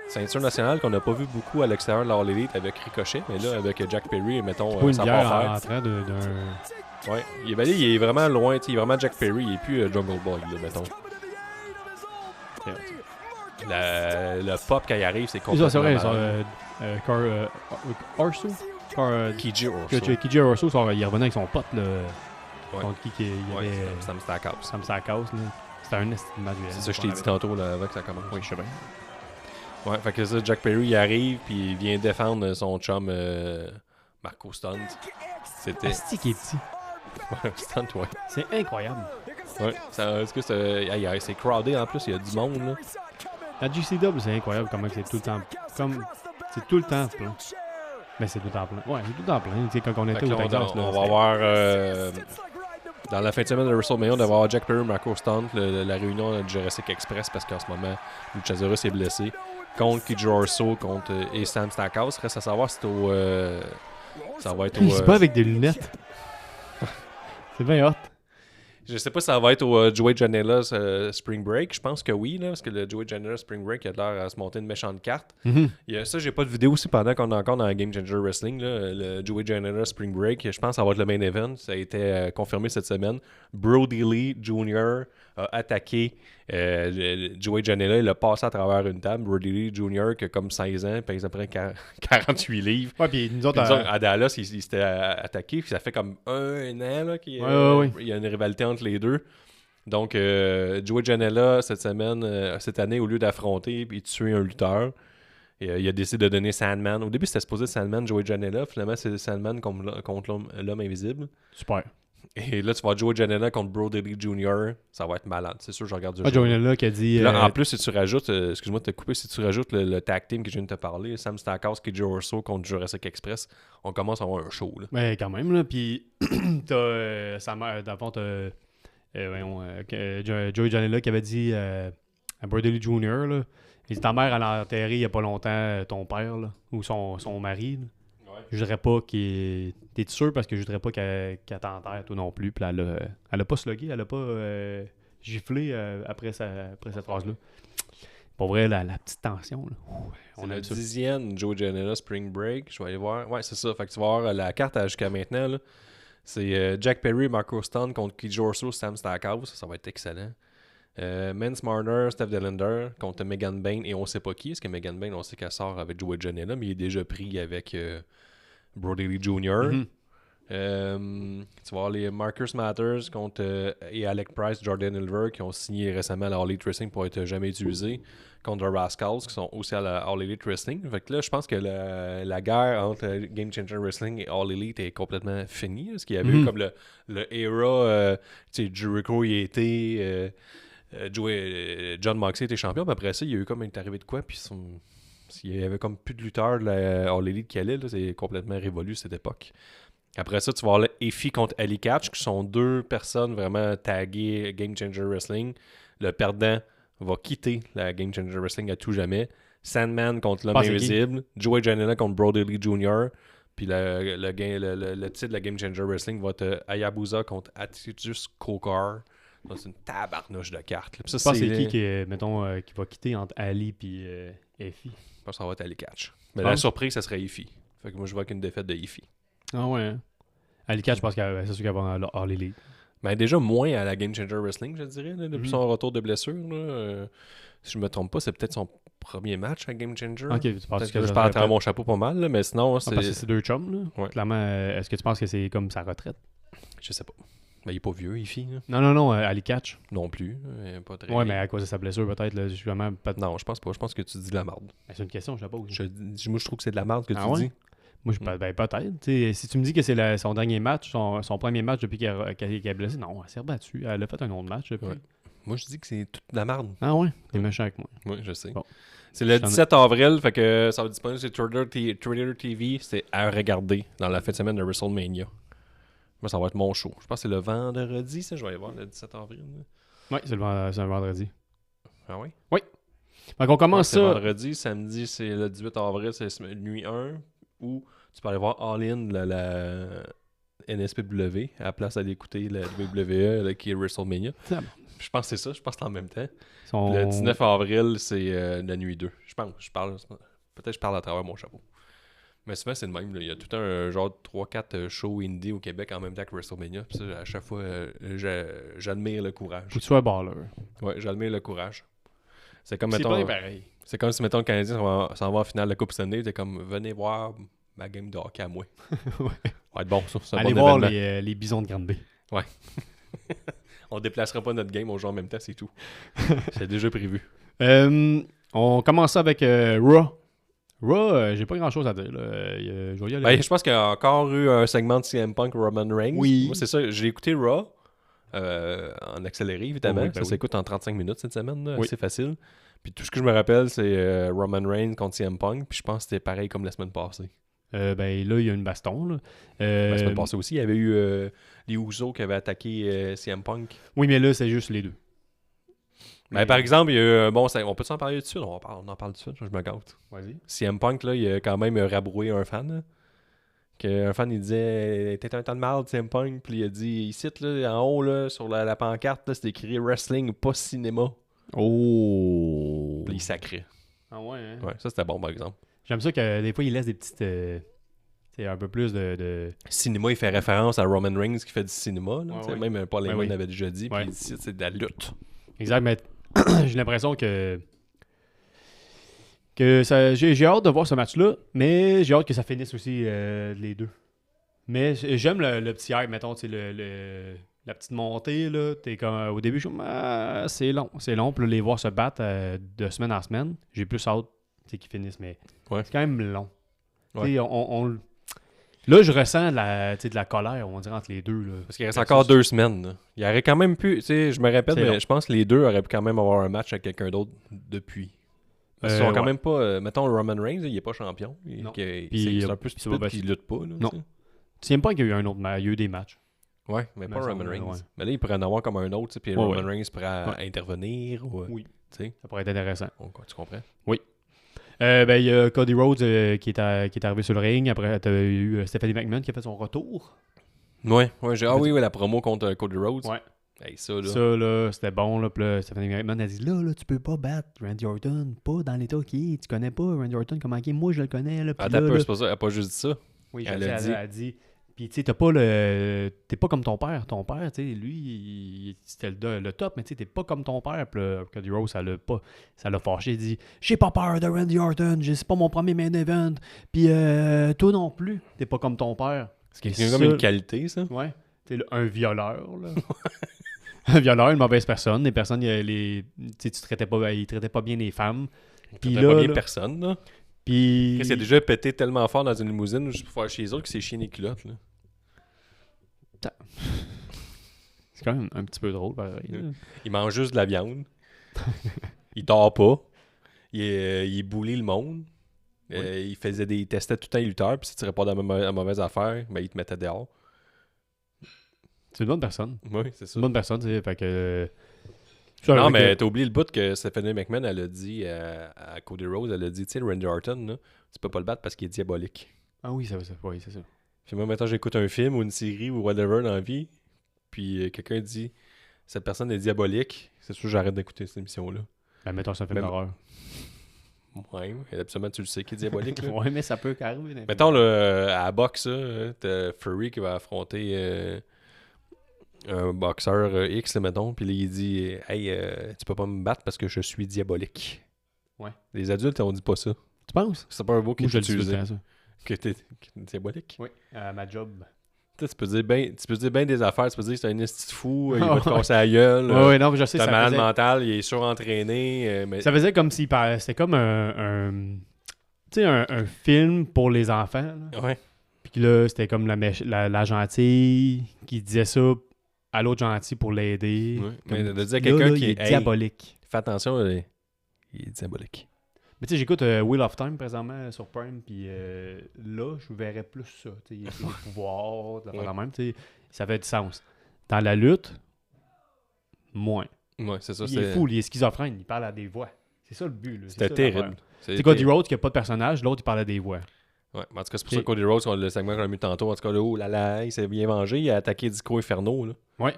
Ceinture nationale qu'on n'a pas vu beaucoup à l'extérieur de la All Elite avec Ricochet, mais là, avec Jack Perry, mettons, pas une ça bière va faire. en train d'un... Ouais, il est vraiment loin, il est vraiment Jack Perry, il est plus Jungle Boy, là, mettons. Le pop, quand il arrive, c'est complètement C'est vrai, malade. Orso? Kiji Orso. Kiji Orso, il revenait avec son pote, là. Ouais. Contre qui il y avait... Sam Stackhouse. Sam Stackhouse, là. C'était un estime match. C'est ça que je t'ai dit tantôt là, avant que ça commence. Oui, je sais bien. Ouais, fait que ça, Jack Perry, il arrive, puis il vient défendre son chum Marco Stunt. C'était... Asti qui est petit. Ouais, Stunt, ouais. C'est incroyable. Ouais, est-ce que c'est crowded en plus, il y a du monde, là. La GCW, c'est incroyable comment c'est tout le temps... C'est tout le temps plein. Mais c'est tout le temps plein. Ouais, c'est tout le temps plein. Tu sais, quand on était au Texas, on va avoir... dans la fin de semaine de WrestleMania, on va avoir Jack Perry, Marco Stunt, la réunion de Jurassic Express, parce qu'en ce moment, Luchasaurus est blessé. Contre Kiji Orso, et Sam Stackhouse. Reste à savoir si c'est au... ça va être au... C'est pas avec des lunettes. C'est bien hot. Je sais pas si ça va être au Joey Janela's Spring Break. Je pense que oui, là, parce que le Joey Janela Spring Break a l'air à se monter une méchante carte. Ça, j'ai pas de vidéo aussi pendant qu'on est encore dans la Game Changer Wrestling. Là, le Joey Janela Spring Break, je pense que ça va être le main event. Ça a été confirmé cette semaine. Brody Lee Jr. a attaqué Joey Janela. Il a passé à travers une table. Brody Lee Jr. qui a comme 16 ans, pèse à peu près 48 livres. Ouais, puis nous autres, à Dallas, il s'était attaqué. Puis ça fait comme un an là, qu'il il y a une rivalité entre les deux. Donc, Joey Janela, cette année, au lieu d'affronter et tuer un lutteur, il a décidé de donner Sandman. Au début, c'était supposé Sandman, Joey Janela. Finalement, c'est Sandman contre l'homme invisible. Super. Et là, tu vas voir Joey Janela contre Brody Lee Jr. Ça va être malade. C'est sûr, je regarde du jeu. Joey Janela qui a dit... Là, en plus, si tu rajoutes... excuse-moi de te couper. Si tu rajoutes le tag team que je viens de te parler, Sam Stackhouse, Kiji Orso contre Jurassic Express, on commence à avoir un show. Là. Mais quand même, là. Puis, t'as sa mère... Dans le fond, Joey Janela qui avait dit à Brody Lee Jr., là, il dit, ta mère, elle a enterré il n'y a pas longtemps ton père, là, ou son mari. Là. Ouais. Je voudrais pas qu'il... T'es sûr parce que je voudrais pas qu'elle t'enterre, toi non plus. Puis elle a pas slugué, elle a pas giflé après cette phrase-là. Pour vrai, la petite tension, là. On a le 10e Joe Janela Spring Break. Je vais aller voir. Ouais, c'est ça. Fait que tu vas voir la carte jusqu'à maintenant, là. C'est Jack Perry, Marco Stunt contre Keith Orso, Sam Stackhouse. Ça va être excellent. Mance Marner, Steph Delander contre Megan Bain et on sait pas qui. Parce que Megan Bain, on sait qu'elle sort avec Joey Janela, mais il est déjà pris avec Brody Lee Jr. Tu vas voir les Marcus Matters contre et Alec Price, Jordan Hilver qui ont signé récemment à la All Elite Wrestling pour être jamais utilisés contre The Rascals qui sont aussi à la All Elite Wrestling. Fait que là, je pense que la guerre entre Game Changer Wrestling et All Elite est complètement finie. Parce qu'il y avait eu comme le era, tu sais, Jericho y était, John Moxley était champion, puis après ça, il y a eu comme une arrivé de quoi, puis il y avait comme plus de lutteurs de la All Elite qui allaient, là, c'est complètement révolu cette époque. Après ça, tu vas avoir Effie contre Ali Catch, qui sont deux personnes vraiment taguées Game Changer Wrestling. Le perdant va quitter la Game Changer Wrestling à tout jamais. Sandman contre l'homme invisible. Joey Janela contre Brody Lee Jr. Puis le titre de la Game Changer Wrestling va être Hayabusa contre Atticus Cocar. C'est une tabarnouche de cartes. Je pense que c'est qui va quitter entre Ali et Effie. Je pense que ça va être Ali Catch. Mais la surprise, ça serait Effie. Fait que moi, je vois qu'une défaite de Effie. Ah ouais. Hein? Ali Catch, je pense que c'est sûr qu'elle va All Elite. Ben déjà moins à la Game Changer Wrestling, je dirais, là, depuis son retour de blessure. Là, si je me trompe pas, c'est peut-être son premier match à Game Changer. Ok, tu penses que je parle à travers mon chapeau pas mal, là, mais sinon... parce que c'est deux chums, là. Ouais. Clairement, est-ce que tu penses que c'est comme sa retraite? Je sais pas. Ben, il est pas vieux, Effie. Non, Ali Catch. Non plus. Pas très ouais, mais à cause de sa blessure, peut-être, là, justement... Non, je pense pas. Je pense que tu dis de la merde. Ben, c'est une question, je sais pas. Moi, je trouve que c'est de la merde que tu dis. Moi, peut-être. T'sais, si tu me dis que c'est son dernier match, son premier match depuis qu'elle est blessée, non, elle s'est rebattue. Elle a fait un autre match depuis. Ouais. Moi, je dis que c'est toute de la merde. Ah ouais? T'es méchant avec moi. Oui, je sais. Bon. C'est le 17 avril, fait que ça va être disponible sur Twitter TV. C'est à regarder dans la fin de semaine de WrestleMania. Moi, ça va être mon show. Je pense que c'est le vendredi, ça. Je vais aller voir le 17 avril. Oui, c'est un vendredi. Ah oui? Oui. Fait qu'on commence ça. C'est vendredi, samedi, c'est le 18 avril, c'est nuit 1. Ou tu peux aller voir All In, la NSPW, à la place d'aller écouter la WWE qui est WrestleMania. Je pense que c'est ça, je pense que c'est en même temps. Le 19 avril, c'est la nuit 2. Je pense, peut-être que je parle à travers mon chapeau. Mais souvent, c'est le même. Là. Il y a tout un genre 3-4 shows indie au Québec en même temps que WrestleMania. Puis ça, à chaque fois, j'admire le courage. Faut que tu sois baller. Ouais, j'admire le courage. C'est comme, c'est mettons, pas pareil. C'est comme si, mettons, le Canadien s'en va en finale de la Coupe Stanley. T'es comme, venez voir ma game de hockey à moi. Ouais. Va être bon, ça. C'est allez bon voir événement. les bisons de Grande Bay. Ouais. On déplacera pas notre game, on joue en même temps, c'est tout. C'est déjà prévu. On commence ça avec Raw. Raw, j'ai pas grand chose à dire. Je pense qu'il y a encore eu un segment de CM Punk Roman Reigns. Oui. Moi, c'est ça. J'ai écouté Raw en accéléré, évidemment. Oui, ça s'écoute en 35 minutes cette semaine. Là, oui. C'est facile. Puis tout ce que je me rappelle, c'est Roman Reigns contre CM Punk. Puis je pense que c'était pareil comme la semaine passée. Là, il y a une baston. Là. La semaine passée aussi, il y avait eu les Usos qui avaient attaqué CM Punk. Oui, mais là, c'est juste les deux. Mais par exemple, il y a eu on peut s'en parler tout de suite? On en parle tout de suite, je me gâte. Vas-y. CM Punk, là, il a quand même rabroué un fan. Un fan, il disait « T'es un tas de merde, CM Punk. » Puis il a dit « Ici, là, en haut, là, sur la pancarte, là, c'est écrit « Wrestling, pas cinéma. » Oh! Puis il sacrait. Ah ouais, hein? Ouais, ça, c'était bon, par exemple. J'aime ça que des fois, il laisse des petites... c'est un peu plus de... Cinéma, il fait référence à Roman Reigns qui fait du cinéma. Là, ouais. Même Paul Heyman l'avait déjà dit. Ouais. Puis ici, c'est de la lutte. Exact, mais j'ai l'impression que ça, j'ai hâte de voir ce match-là, mais j'ai hâte que ça finisse aussi les deux. Mais j'aime le petit hype, mettons, la petite montée, là. T'es comme, au début, je suis comme, c'est long. Puis là, les voir se battre de semaine en semaine, j'ai plus hâte qu'ils finissent, mais c'est quand même long. Ouais. Là, je ressens de la colère, on dirait, entre les deux. Là. Parce qu'il reste encore 2 semaines. Là. Il aurait quand même pu, je me répète, mais je pense que les deux auraient pu quand même avoir un match avec quelqu'un d'autre depuis. Parce qu'ils sont quand même pas, mettons, Roman Reigns, il est pas champion. C'est un peu stupide qu'il lutte pas. Là, non. Tu sais même pas qu'il y a eu un autre match, il y a eu des matchs. Ouais, mais pas Roman Reigns. Ouais. Mais là, il pourrait en avoir comme un autre, puis Roman Reigns pourrait intervenir. Oui. Ça pourrait être intéressant. Tu comprends? Oui. Ben, il y a Cody Rhodes qui est arrivé sur le ring. Après, tu as eu Stephanie McMahon qui a fait son retour. Ouais, oui, la promo contre Cody Rhodes. Ouais. Hey, ça, là. Ça, là, c'était bon. Là, puis là, Stephanie McMahon a dit là, tu peux pas battre Randy Orton. Pas dans l'état qui est. Tu connais pas Randy Orton comment il est. Moi, je le connais. Là, Attends un peu, c'est pas ça. Elle a pas juste dit ça. Oui, Elle a dit. Puis, tu sais, t'es pas comme ton père. Ton père, tu sais, lui, c'était le top, mais tu sais, t'es pas comme ton père. Puis là, Cody Rhodes, ça l'a fâché. Il dit j'ai pas peur de Randy Orton. C'est pas mon premier main event. Puis, toi non plus, t'es pas comme ton père. C'est comme une qualité, ça. Ouais. T'es un violeur, là. Un violeur, une mauvaise personne. Les personnes, tu traitais pas bien les femmes. Puis là, pas bien personne, là. Puis... Qu'est-ce qu'il a déjà pété tellement fort dans une limousine juste pour faire chez eux que c'est chier les culottes, là. C'est quand même un petit peu drôle, pareil. Il mange juste de la viande. Il dort pas. Il boulait le monde. Oui. Il testait tout le temps les lutteurs, puis si tu tirais pas dans la mauvaise affaire, ben, il te mettait dehors. C'est une bonne personne. Oui, c'est ça. Une bonne personne, tu sais, fait que... Non, mais t'as oublié le bout que Stephanie McMahon, elle a dit à Cody Rhodes, elle a dit, tu sais, Randy Orton, là, tu peux pas le battre parce qu'il est diabolique. Ah oui, oui, c'est ça. Puis moi, maintenant, j'écoute un film ou une série ou whatever dans la vie, puis quelqu'un dit, cette personne est diabolique, c'est sûr que j'arrête d'écouter cette émission-là. Ben, mettons, c'est un film d'horreur. Ouais, absolument, tu le sais qu'il est diabolique. Là. Ouais, mais ça peut arriver. Mettons, là, à la boxe, t'as Fury qui va affronter un boxeur X, là, mettons, puis là, il dit « Hey, tu peux pas me battre parce que je suis diabolique. » Ouais. Les adultes, on dit pas ça. Tu penses? C'est pas un mot qui est utilisé. Ça. Que t'es diabolique? Oui, à ma job. Tu peux dire bien des affaires, tu peux dire que c'est un esti de fou, il va te casser la gueule. Oui, non, mais je sais. T'as malade mental, il est surentraîné. Mais... Ça faisait comme s'il parlait. C'était comme tu sais, un film pour les enfants. Là. Ouais. Puis là, c'était comme la gentille qui disait ça à l'autre gentil pour l'aider. Ouais. Mais de dire à quelqu'un qui est diabolique. Fais attention, il est diabolique. Mais tu sais, j'écoute Wheel of Time présentement sur Prime, puis là, je verrais plus ça. Tu sais, il y a des pouvoirs, de même, tu sais, ça fait du sens. Dans la lutte, moins. Ouais, c'est ça. Il est fou, il est schizophrène, il parle à des voix. C'est ça le but. Là. C'était terrible. C'est Cody Rhodes qui n'a pas de personnage, l'autre il parle à des voix. Ouais, en tout cas, c'est pour ça que Cody Rhodes, le segment qu'on a mis tantôt, en tout cas, là, oh là là, il s'est bien vengé, il a attaqué Disco Inferno. Là. Ouais.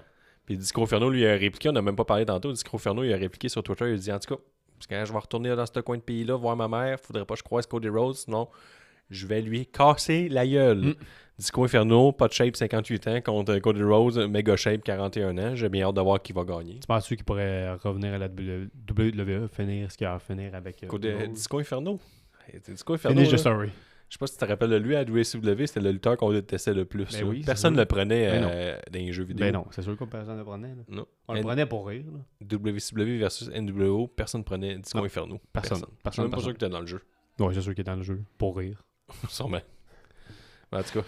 Puis Disco Inferno, lui, il a répliqué, on n'a même pas parlé tantôt, Disco Inferno, il a répliqué sur Twitter, il a dit, en tout cas, parce que quand je vais retourner dans ce coin de pays-là, voir ma mère, faudrait pas que je croise Cody Rhodes, sinon, je vais lui casser la gueule. Disco Inferno, pas de shape, 58 ans, contre Cody Rhodes, méga shape, 41 ans. J'ai bien hâte de voir qui va gagner. Tu penses qu'il pourrait revenir à la WWE, finir ce qu'il a à finir avec Disco Inferno? Disco Inferno, Finish the story. Je sais pas si tu te rappelles de lui à WCW, c'était le lutteur qu'on détestait le plus. Ben oui, personne ne le prenait dans les jeux vidéo. Ben non, c'est sûr que personne ne le prenait. Là. Non. On le prenait pour rire. Là. WCW versus NWO, personne ne prenait Disco Inferno. Personne. Je suis même pas sûr que tu es dans le jeu. Oui, c'est sûr qu'il est dans le jeu. Pour rire. Sûrement. En tout cas.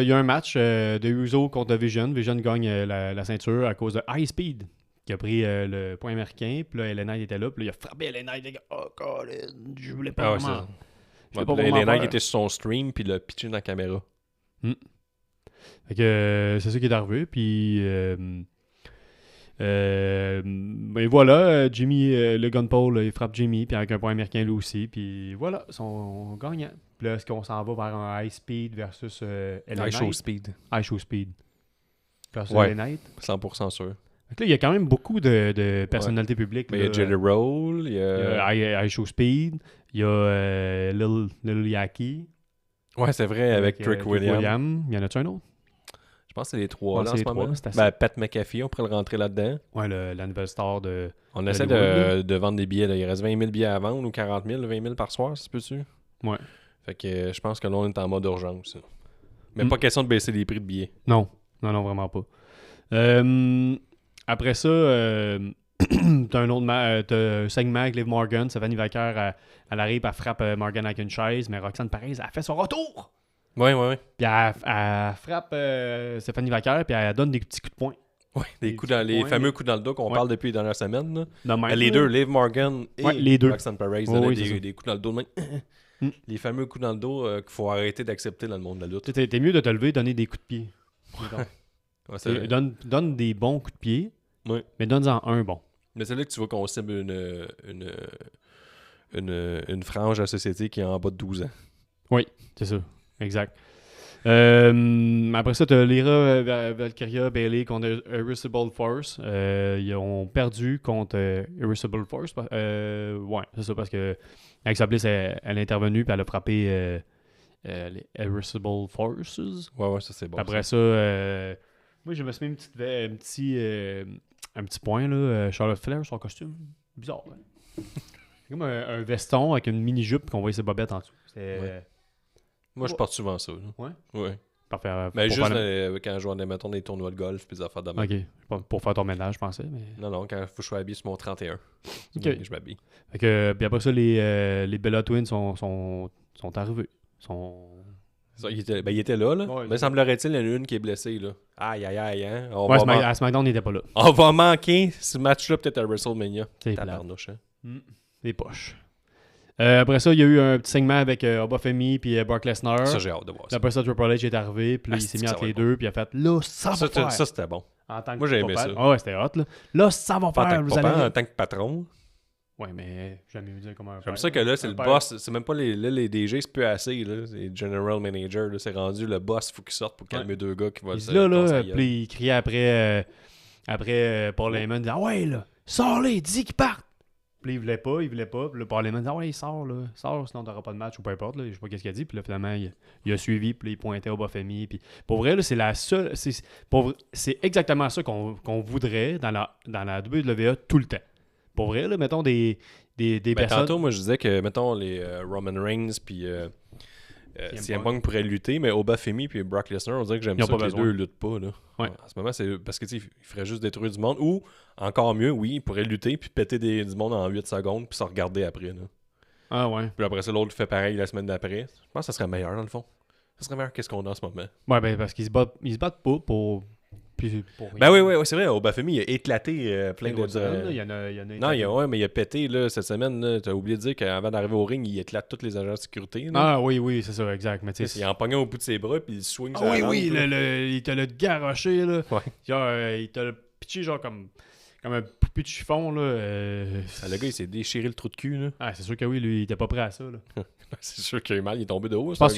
Il y a un match de Uso contre Vision. Vision gagne la ceinture à cause de High Speed, qui a pris le point américain. Puis là, Ellen Knight était là. Puis là, il a frappé Ellen Knight. Les gars, oh, Colin, je voulais pas vraiment. Ellen Knight était sur son stream. Puis il a pitché dans la caméra. Fait que c'est ça qui est arrivé. Puis. Ben voilà, Jimmy, le Gunpole, il frappe Jimmy, puis avec un point américain lui aussi, puis voilà, ils sont gagnants. Puis là, est-ce qu'on s'en va vers un High Speed versus High Show Speed. High Show Speed. Versus ouais, Knight. 100% sûr. Donc là, il y a quand même beaucoup de personnalités publiques. Il y a Jelly Roll, il y a High Show Speed, il y a Lil Yaki. Ouais, c'est vrai, avec Trick William. Il y en a-tu un autre? Je pense que c'est les trois là en ce moment. Pat McAfee, on pourrait le rentrer là-dedans. Ouais, la nouvelle star de... On essaie de vendre des billets. Là. Il reste 20 000 billets à vendre ou 40 000, 20 000 par soir, si tu peux-tu. Ouais. Fait que je pense que là, on est en mode urgence. Mais pas question de baisser les prix de billets. Non, vraiment pas. Après ça, t'as un autre t'as un segment avec Liv Morgan. Stephanie Vaquer, elle arrive, elle frappe Morgan avec une chaise, mais Roxanne Perez, elle fait son retour! Ouais. Puis elle frappe Stephanie Vaquer, puis elle donne des petits coups de poing. Ouais, les fameux coups dans le dos qu'on parle depuis les dernières semaines. Les deux, Liv Morgan et Roxanne Perez, des coups dans le dos. Les fameux coups dans le dos qu'il faut arrêter d'accepter dans le monde de la lutte. T'es mieux de te lever et donner des coups de pied. Donne des bons coups de pied, mais donne-en un bon. Mais c'est là que tu vois qu'on cible une frange de la société qui est en bas de 12 ans. Oui, c'est ça. Exact. Après ça, tu as Lyra Valkyria Bayley contre Irresistible Force. Ils ont perdu contre Irresistible Force. Ouais, c'est ça, parce que Alexa Bliss, elle est intervenue et elle a frappé les Irresistible Forces. Ouais, ça c'est bon. Après ça, moi, je me suis mis un petit point, là. Charlotte Flair, son costume. Bizarre, hein? C'est comme un veston avec une mini-jupe qu'on voit ses bobettes en dessous. Ouais. Moi, je porte souvent ça. Là. Ouais? Parfait. Mais pour juste faire quand je joue, mettons, des tournois de golf puis des affaires de même. OK. Pour faire ton ménage, je pensais. Mais... Non, quand il faut que je sois habillé sur mon 31. OK. Je m'habille. Fait que, puis après ça, les Bella Twins sont arrivés. Il était là. Ouais, mais semblerait-il, il y en a une qui est blessée. Là. Aïe, hein. À SmackDown, il n'était pas là. On va manquer ce match-là peut-être à WrestleMania. C'est tabarnouche, hein. Les poches. Après ça, il y a eu un petit segment avec Oba Femi puis Brock Lesnar. Ça, j'ai hâte de voir ça. Après ça, Triple H est arrivé, puis il s'est mis entre les deux, puis il a fait « Là, ça va faire! » Ça, c'était bon. Moi, j'ai aimé ça. Ah ouais, c'était hot, là. Là, ça va faire! En tant que patron. Ouais, mais j'aime mieux dire comment J'aime ça que là, c'est le boss. C'est même pas les DG, c'est plus assez. Là. C'est les General Manager. Là. C'est rendu le boss, il faut qu'il sorte pour calmer deux gars qui vont se là, puis il criait après Paul Heyman, il disait « Ah ouais, là, sors-les, dis qu'ils partent! » Puis il voulait pas. Puis le Paul Heyman dit « Ah ouais, il sort, sinon t'auras pas de match ou peu importe. » Je sais pas qu'est-ce qu'il a dit. Puis là, finalement, il a suivi. Puis il pointait au Bafemi. Puis pour vrai, là, c'est la seule. C'est exactement ça qu'on voudrait dans la WWE tout le temps. Pour vrai, là, mettons des personnes... Tantôt, moi, je disais que, mettons, les Roman Reigns puis CM Punk pourraient lutter, mais Obafemi puis Brock Lesnar, on dirait que j'aime ça que les deux luttent pas. Là. Ouais. En ce moment, c'est parce que il ferait juste détruire du monde. Ou, encore mieux, oui, ils pourraient lutter puis péter du monde en 8 secondes puis se regarder après. Là. Ah ouais. Puis après ça, l'autre fait pareil la semaine d'après. Je pense que ça serait meilleur, dans le fond. Ça serait meilleur qu'est-ce qu'on a en ce moment. Ouais, ben parce qu'ils se battent pas pour Ben oui, c'est vrai. Obafemi, il a éclaté plein de... Il y en a Non, mais il a pété là, cette semaine. T'as oublié de dire qu'avant d'arriver au ring, il éclate tous les agents de sécurité. Là. Ah oui, c'est ça, exact. Mais il en pognait au bout de ses bras puis il swing sur la rampe, il te l'a garoché. Là. Ouais. Genre, il te l'a pitché genre comme un poupée de chiffon. Là, le gars, il s'est déchiré le trou de cul. Là. Ah, c'est sûr que oui, lui, il était pas prêt à ça. Là. C'est sûr qu'il a eu mal, il est tombé de haut. Je pense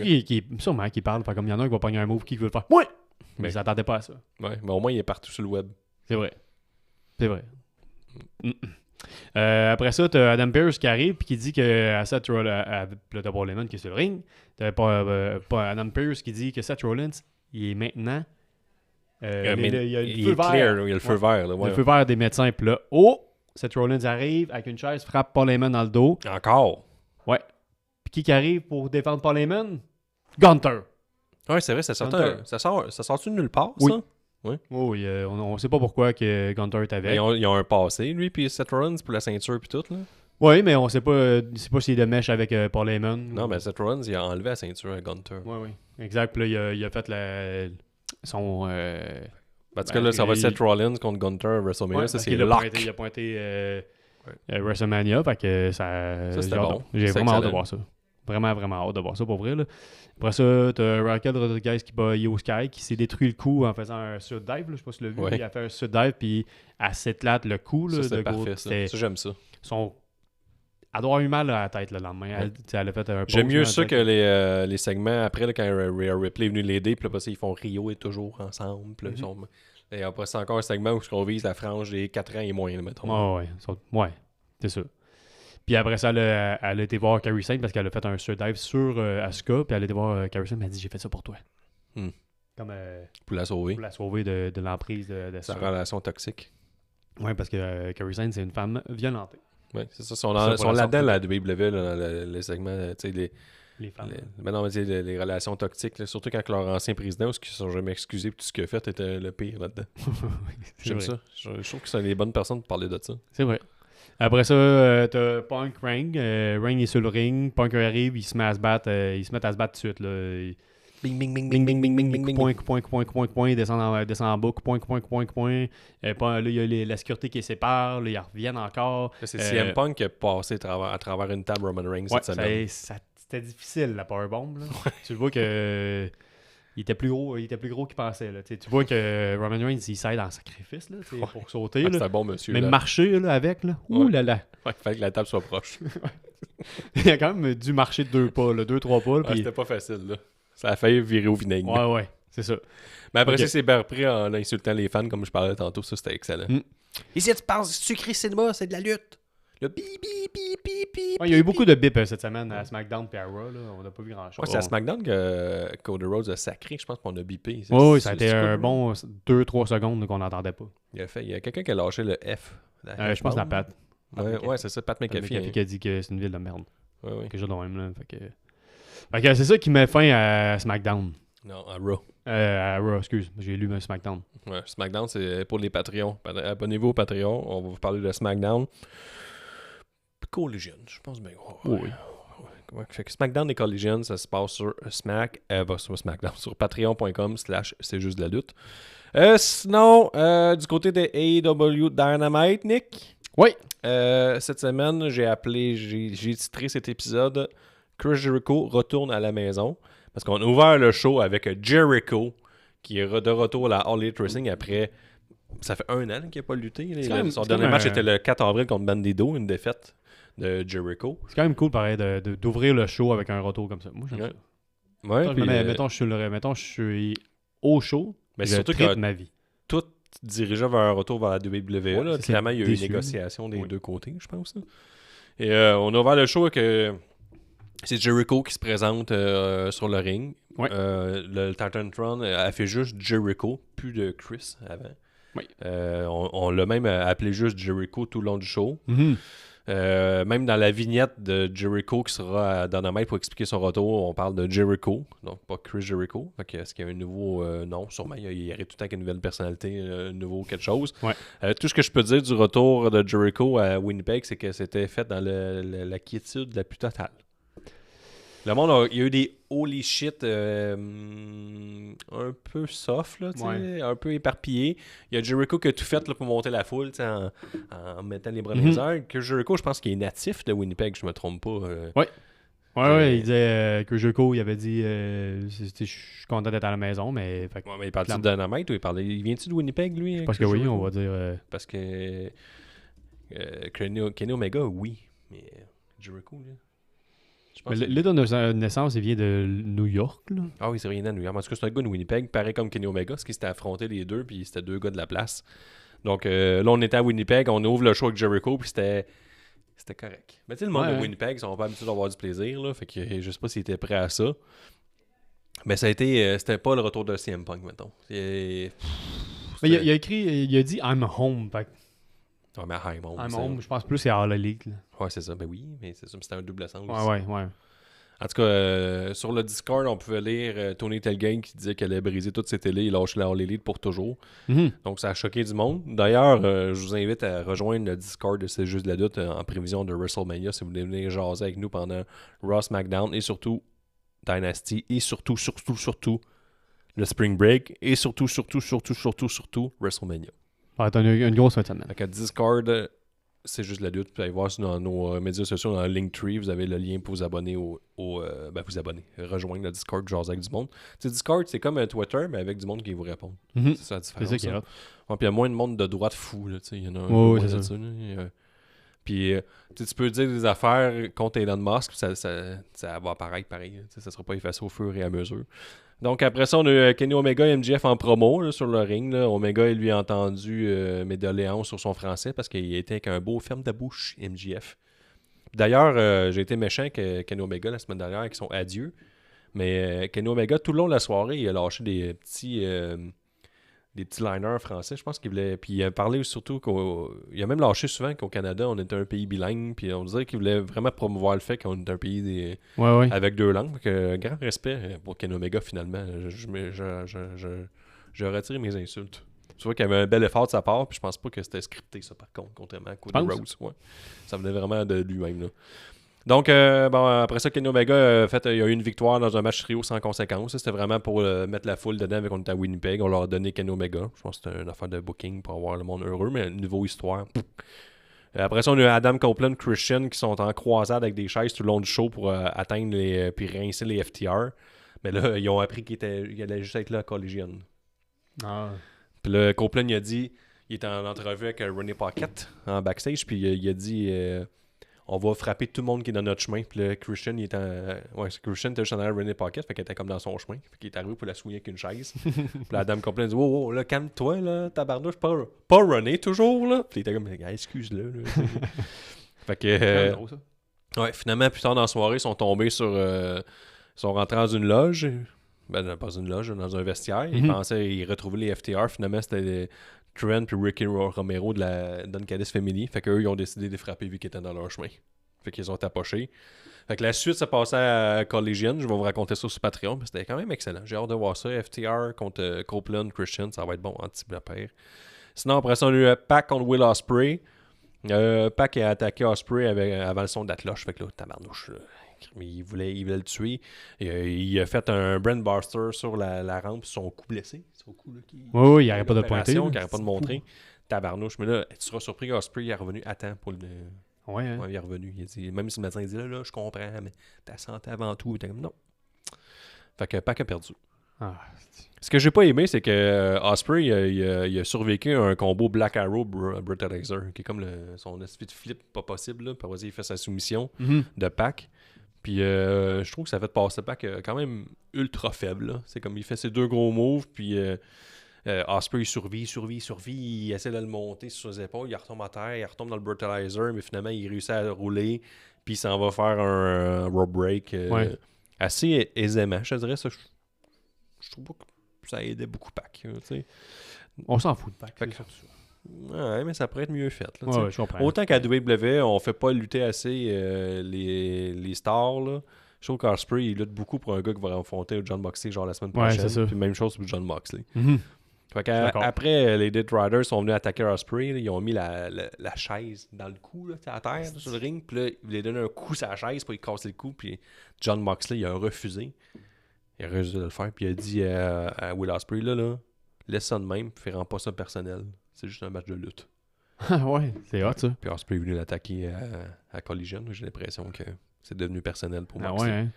sûrement qu'il parle. Comme il y en a un qui va pogner un move qui veut le faire. Ouais! Mais il s'attendait pas à ça. Ouais, mais au moins, il est partout sur le web. C'est vrai. Après ça, t'as Adam Pearce qui arrive et qui dit que à Seth Rollins, t'as Paul Heyman qui est sur le ring. T'as pas Adam Pearce qui dit que Seth Rollins, il est maintenant. Il y a le feu vert. Il y a le feu vert. Là, ouais. Le feu vert des médecins. Puis là, Seth Rollins arrive avec une chaise, frappe Paul Heyman dans le dos. Encore? Ouais. Puis qui arrive pour défendre Paul Heyman? Gunter. Ouais, c'est vrai, ça sort-tu de nulle part, oui. ça? Oui. Oui, on sait pas pourquoi que Gunter est avec. Ils ont un passé, lui, puis Seth Rollins pour la ceinture, puis tout, là. Oui, mais on sait pas s'il est de mèche avec Paul Heyman. Non, mais Seth Rollins, il a enlevé la ceinture à Gunter. Oui. Exact. Puis là, il a fait son... Parce que là, ça va être Seth Rollins contre Gunter à WrestleMania. Ça, c'est lock. Il a pointé WrestleMania, fait que ça c'était bon. J'ai vraiment hâte de voir ça. Vraiment hâte de voir ça, pour vrai, là. Après ça, t'as Raquel Rodriguez qui bat Io Sky, qui s'est détruit le cou en faisant un sud dive. Je sais pas si tu l'as vu. Ouais. Il a fait un sud dive, puis elle s'éclate le cou. Là, ça, c'est parfait, ça. J'aime ça. Elle doit avoir eu mal à la tête le lendemain. Ouais. Elle a fait un J'aime mieux ça que les segments après, là, quand Rhea Ripley est venu l'aider, puis là, ils font Rio et toujours ensemble. Puis là, et après, c'est encore un segment où on vise la frange des 4 ans et moins, là, mettons. Ouais, c'est ça. Puis après ça, elle a été voir Kairi Sane parce qu'elle a fait un surdive sur Asuka. Puis elle a été voir Kairi Sane, elle m'a dit « J'ai fait ça pour toi. Comme, pour la sauver. Pour la sauver de l'emprise de sa relation toxique. Oui, parce que Kairi Sane, c'est une femme violente. Oui, c'est ça. Sont là-dedans, la WWE, dans les segments, tu sais, les femmes. Les relations toxiques, là, surtout quand leur ancien président, qui ne sont jamais excusés pour tout ce qu'il a fait, était le pire là-dedans. J'aime ça. Je trouve que c'est les bonnes personnes pour parler de ça. C'est vrai. Après ça, t'as Punk Reign. Reign est sur le ring. Punk arrive, ils se mettent à se battre tout de suite. Là. Bing, bing, bing, bing, bing, bing, bing, bing, bing. Point, il descend en bas, point. Là, il y a la sécurité qui les sépare, là, ils reviennent encore. C'est CM Punk qui a passé à travers une table Roman Reigns cette semaine. C'était difficile, la powerbomb. Tu le vois que il était plus gros qu'il pensait. Là. Tu vois que Roman Reigns, il s'aide en sacrifice là, pour sauter. C'est un bon monsieur. Même là. marcher là, avec. Là. Ouh là là. Ouais, il fallait que la table soit proche. Il a quand même dû marcher 2 pas, 2-3 pas. Ouais, Puis... c'était pas facile. Là. Ça a failli virer au vinaigre. Ouais, c'est ça. Mais après, Okay. ça, c'est bien repris en insultant les fans, comme je parlais tantôt. Ça, c'était excellent. Ici, tu penses sucré cinéma, c'est de la lutte. Le bip, bip, bip, bip, bip. Ouais, il y a eu beaucoup de bip cette semaine à SmackDown et à Raw. Là. On n'a pas vu grand-chose. Ouais, c'est à SmackDown que Cody Rhodes a sacré. Je pense qu'on a bipé. Oui, ça a été un bon 2-3 secondes qu'on n'entendait pas. Il y a quelqu'un qui a lâché le F. Je pense la Pat. Ouais, c'est ça, Pat McAfee. Qui a dit que c'est une ville de merde. Ouais. Quelque chose de même. Là. Fait que c'est ça qui met fin à SmackDown. Non, à Raw. À Raw, excuse. J'ai lu SmackDown. Ouais, SmackDown, c'est pour les Patreons. Abonnez-vous au Patreon. On va vous parler de SmackDown. Collision, je pense bien. Oui. Ouais. Fait que SmackDown et Collision, ça se passe sur SmackDown, sur patreon.com/c'est juste de la lutte. Sinon, du côté de AEW Dynamite, Nick. Oui. Cette semaine, j'ai titré cet épisode Chris Jericho retourne à la maison. Parce qu'on a ouvert le show avec Jericho, qui est de retour à la All Elite Wrestling après. Ça fait 1 an qu'il n'a pas lutté. Son dernier match était le 4 avril contre Bandido, une défaite de Jericho. C'est quand même cool, pareil, d'ouvrir le show avec un retour comme ça. Moi, j'aime ça. Ouais, mettons, je suis au show, mais je surtout tripe que ma vie. tout dirigeait vers un retour vers la WWE. Ouais, Là. Clairement, il y a eu une négociation des oui. deux côtés, je pense. Là. Et on a ouvert le show avec... c'est Jericho qui se présente sur le ring. Ouais. Le Titantron a fait juste Jericho, plus de Chris avant. Oui. On l'a même appelé juste Jericho tout le long du show. Mm-hmm. Même dans la vignette de Jericho qui sera à Dynamite pour expliquer son retour, on parle de Jericho, donc pas Chris Jericho. Fait que, est-ce qu'il y a un nouveau nom? Sûrement, il arrive tout le temps avec une nouvelle personnalité, un nouveau quelque chose. Ouais. Tout ce que je peux dire du retour de Jericho à Winnipeg, c'est que c'était fait dans la quiétude la plus totale. Le monde, il y a eu des holy shit un peu soft, là, un peu éparpillés. Il y a Jericho qui a tout fait là, pour monter la foule en mettant les bras dans les airs. Que Jericho, je pense qu'il est natif de Winnipeg, je me trompe pas. Ouais, il disait que Jericho, il avait dit je suis content d'être à la maison, mais... Ouais, mais il parle-tu de Dynamite ou il vient-tu de Winnipeg, lui? Parce que oui, on va dire... Parce que Kenny Omega, oui, mais Jericho, là... Mais l'état de naissance, il vient de New York, là. Ah oui, c'est rien à New York. En tout cas, c'est un gars de Winnipeg, pareil comme Kenny Omega, parce qu'ils s'étaient affrontés les deux, puis c'était 2 gars de la place. Donc là, on était à Winnipeg, on ouvre le show avec Jericho, puis c'était correct. Mais tu sais, le monde de Winnipeg, ils sont pas habitués d'avoir du plaisir, là, fait que je sais pas s'ils étaient prêts à ça. Mais ça a été... c'était pas le retour de CM Punk, mettons. Mais il a dit « I'm home », fait ouais, mais I'm home, je pense plus c'est All Elite. Là. Ouais, c'est ça. Ben oui, mais c'est ça. C'était un double sens. Ouais. En tout cas, sur le Discord, on pouvait lire Tony Telgame qui disait qu'elle allait briser toutes ses télés et lâcher la All Elite pour toujours. Mm-hmm. Donc, ça a choqué du monde. D'ailleurs, je vous invite à rejoindre le Discord de C'est juste de la lutte en prévision de WrestleMania si vous voulez venir jaser avec nous pendant Raw, SmackDown et surtout Dynasty et surtout le Spring Break et surtout WrestleMania. Ah, t'as une grosse fin de semaine. Donc, à Discord, c'est juste la lutte. Vous allez voir dans nos médias sociaux, dans le Linktree, vous avez le lien pour vous abonner rejoindre le Discord, jaser avec du monde. Tu sais, Discord, c'est comme un Twitter, mais avec du monde qui vous répond. Mm-hmm. C'est ça la différence. C'est ça qui est hot. Puis il y a moins de monde de droite fou. Il y en a oui, un c'est de ça. Puis tu peux dire des affaires contre Elon Musk, ça va apparaître pareil. Ça sera pas effacé au fur et à mesure. Donc après ça, on a eu Kenny Omega et MJF en promo là, sur le ring. Là. Omega, il lui a entendu mes doléances sur son français parce qu'il était avec un beau ferme de bouche, MJF. D'ailleurs, j'ai été méchant avec Kenny Omega la semaine dernière avec son adieu. Mais Kenny Omega, tout le long de la soirée, il a lâché des petits liners français. Je pense qu'il voulait... Puis il a parlé surtout il a même lâché souvent qu'au Canada, on était un pays bilingue. Puis on disait qu'il voulait vraiment promouvoir le fait qu'on est un pays avec 2 langues. Donc, grand respect pour Kenny Omega, finalement. Je retire mes insultes. Tu vois qu'il y avait un bel effort de sa part. Puis je pense pas que c'était scripté, ça, par contre, contrairement à Cody Rhodes. Ouais. Ça venait vraiment de lui-même, là. Donc, après ça, Kenny Omega, il y a eu une victoire dans un match trio sans conséquence. C'était vraiment pour mettre la foule dedans, avec on était à Winnipeg. On leur a donné Kenny Omega. Je pense que c'était une affaire de booking pour avoir le monde heureux, mais niveau histoire. Après ça, on a eu Adam Copeland, Christian qui sont en croisade avec des chaises tout le long du show pour atteindre puis rincer les FTR. Mais là, ils ont appris qu'il allait juste être là à Collision. Ah. Puis là, Copeland, il a dit, il était en entrevue avec Renee Paquette en backstage, puis il a dit on va frapper tout le monde qui est dans notre chemin. Puis là, Christian, Christian était juste en arrière de Renee Paquette, fait qu'il était comme dans son chemin. Fait qu'il est arrivé pour la souiller avec une chaise. Puis la dame Copeland dit wow, là, calme-toi, là, tabarnouche, pas René toujours, là. Puis il était comme excuse-le, là. Fait que. Ouais, finalement, plus tard dans la soirée, ils sont tombés sur. Ils sont rentrés dans une loge. Ben, pas une loge, dans un vestiaire. Ils pensaient y retrouver les FTR. Finalement, c'était Trent puis Ricky Romero de la Duncadis Family. Fait qu'eux, ils ont décidé de les frapper vu qu'ils étaient dans leur chemin. Fait qu'ils ont tapoché. Fait que la suite, ça passait à Collision. Je vais vous raconter ça sur Patreon. Mais c'était quand même excellent. J'ai hâte de voir ça. FTR contre Copeland, Christian. Ça va être bon, anti-paire. Sinon, après ça, on a eu Pac contre Will Ospreay. Pac a attaqué Ospreay avant le son de la cloche. Fait que là, tabarnouche, il voulait le tuer. Il a fait un Brandbuster sur la rampe, son cou blessé. Son cou, là, oui, il n'arrête pas de pointer. Il n'arrête pas de montrer. Tabarnouche. Mais là, tu seras surpris qu'Ospreay est revenu à temps pour le. Ouais, hein? Ouais, il est revenu. Il a dit, même si le médecin dit là, je comprends, mais ta santé avant tout. Comme, non. Fait que Pac a perdu. Ah. Ce que j'ai pas aimé, c'est que Ospreay il a survécu à un combo Black Arrow Brutalizer, qui est comme son esprit de flip pas possible. Là, puis il fait sa soumission de Pac. Puis je trouve que ça fait passer Pac quand même ultra faible. Là. C'est comme il fait ses deux gros moves, puis Ospreay il survit, il essaie de le monter sur ses épaules, il retombe à terre, il retombe dans le Brutalizer, mais finalement il réussit à rouler, puis il s'en va faire un rope break assez aisément. Je te dirais ça. Je trouve pas que ça aidait beaucoup Pac. On s'en fout de Pac. Ouais, mais ça pourrait être mieux fait. Là, ouais, je comprends. Autant qu'à WWE, on fait pas lutter assez les stars. Là. Je trouve qu'Ospreay, il lutte beaucoup pour un gars qui va affronter John Moxley genre la semaine prochaine. Ouais, c'est ça. Puis même chose pour John Moxley. Fait après, les Death Riders sont venus attaquer Ospreay. Ils ont mis la chaise dans le cou, là, à terre, sur le ring. Puis là, ils voulaient donner un coup sur la chaise pour qu'il casse le cou. Puis John Moxley, il a refusé. Il a refusé de le faire. Puis il a dit à Will Ospreay, là, laisse ça de même. Puis rends pas ça personnel. C'est juste un match de lutte. Ouais, c'est hot ça. Puis Ospreay est venu l'attaquer à Collision. J'ai l'impression que c'est devenu personnel pour Moxley. Ouais, hein?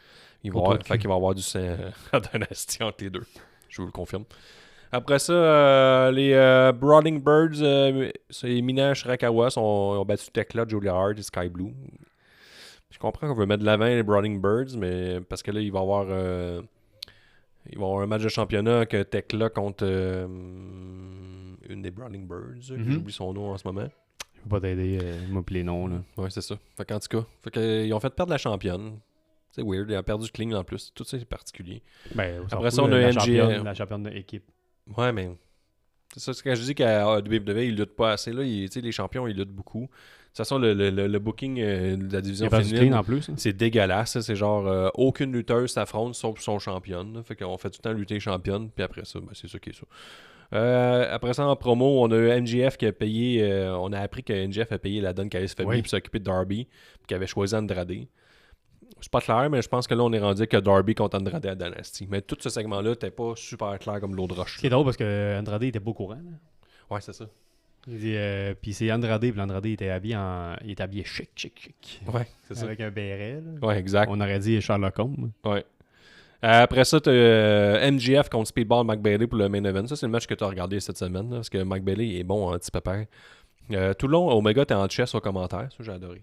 Il va y avoir du sang à Dynasty entre les deux. Je vous le confirme. Après ça, les Brawling Birds, c'est Mina Shirakawa ont battu Tekla, Julia Hart et Sky Blue. Je comprends qu'on veut mettre de l'avant les Brawling Birds, mais parce que là, il va y avoir un match de championnat que Tekla contre une des Brawling Birds. J'oublie son nom en ce moment. Je peux pas t'aider, moi pis les noms. Là. Ouais, c'est ça. Fait qu'en tout cas, ils ont fait perdre la championne. C'est weird. Ils ont perdu Kling en plus. Tout ça, c'est particulier. Ben, après ça, on a MJF. La championne de l'équipe. Ouais, mais c'est ça. C'est quand je dis qu'à WWE, ils luttent pas assez. Là, les champions, ils luttent beaucoup. De toute façon, le booking de la division féminine, en plus, hein? c'est dégueulasse. C'est genre aucune lutteuse s'affronte sauf son championne. Là. Fait qu'on fait tout le temps lutter championne. Puis après ça, ben, c'est ça qui est ça. Après ça, en promo, on a eu MJF qui a payé. On a appris que MJF a payé la Duncadis Family pour s'occuper de Darby. Puis qu'il avait choisi Andrade. C'est pas clair, mais je pense que là, on est rendu que Darby contre Andrade à Dynasty. Mais tout ce segment-là n'était pas super clair comme l'eau de roche. C'est drôle parce que Andrade était pas au courant. Là. Ouais, c'est ça. Puis c'est Andrade, puis Andrade était habillé chic. Ouais, c'est ça. Avec un béret. Là. Ouais, exact. On aurait dit Sherlock Holmes. Ouais. Après ça, tu as MJF contre Speedball McBailey pour le main event. Ça, c'est le match que tu as regardé cette semaine. Là, parce que McBailey est bon en petit pépère. Tout le long, Omega était en chess au commentaire. Ça, j'ai adoré.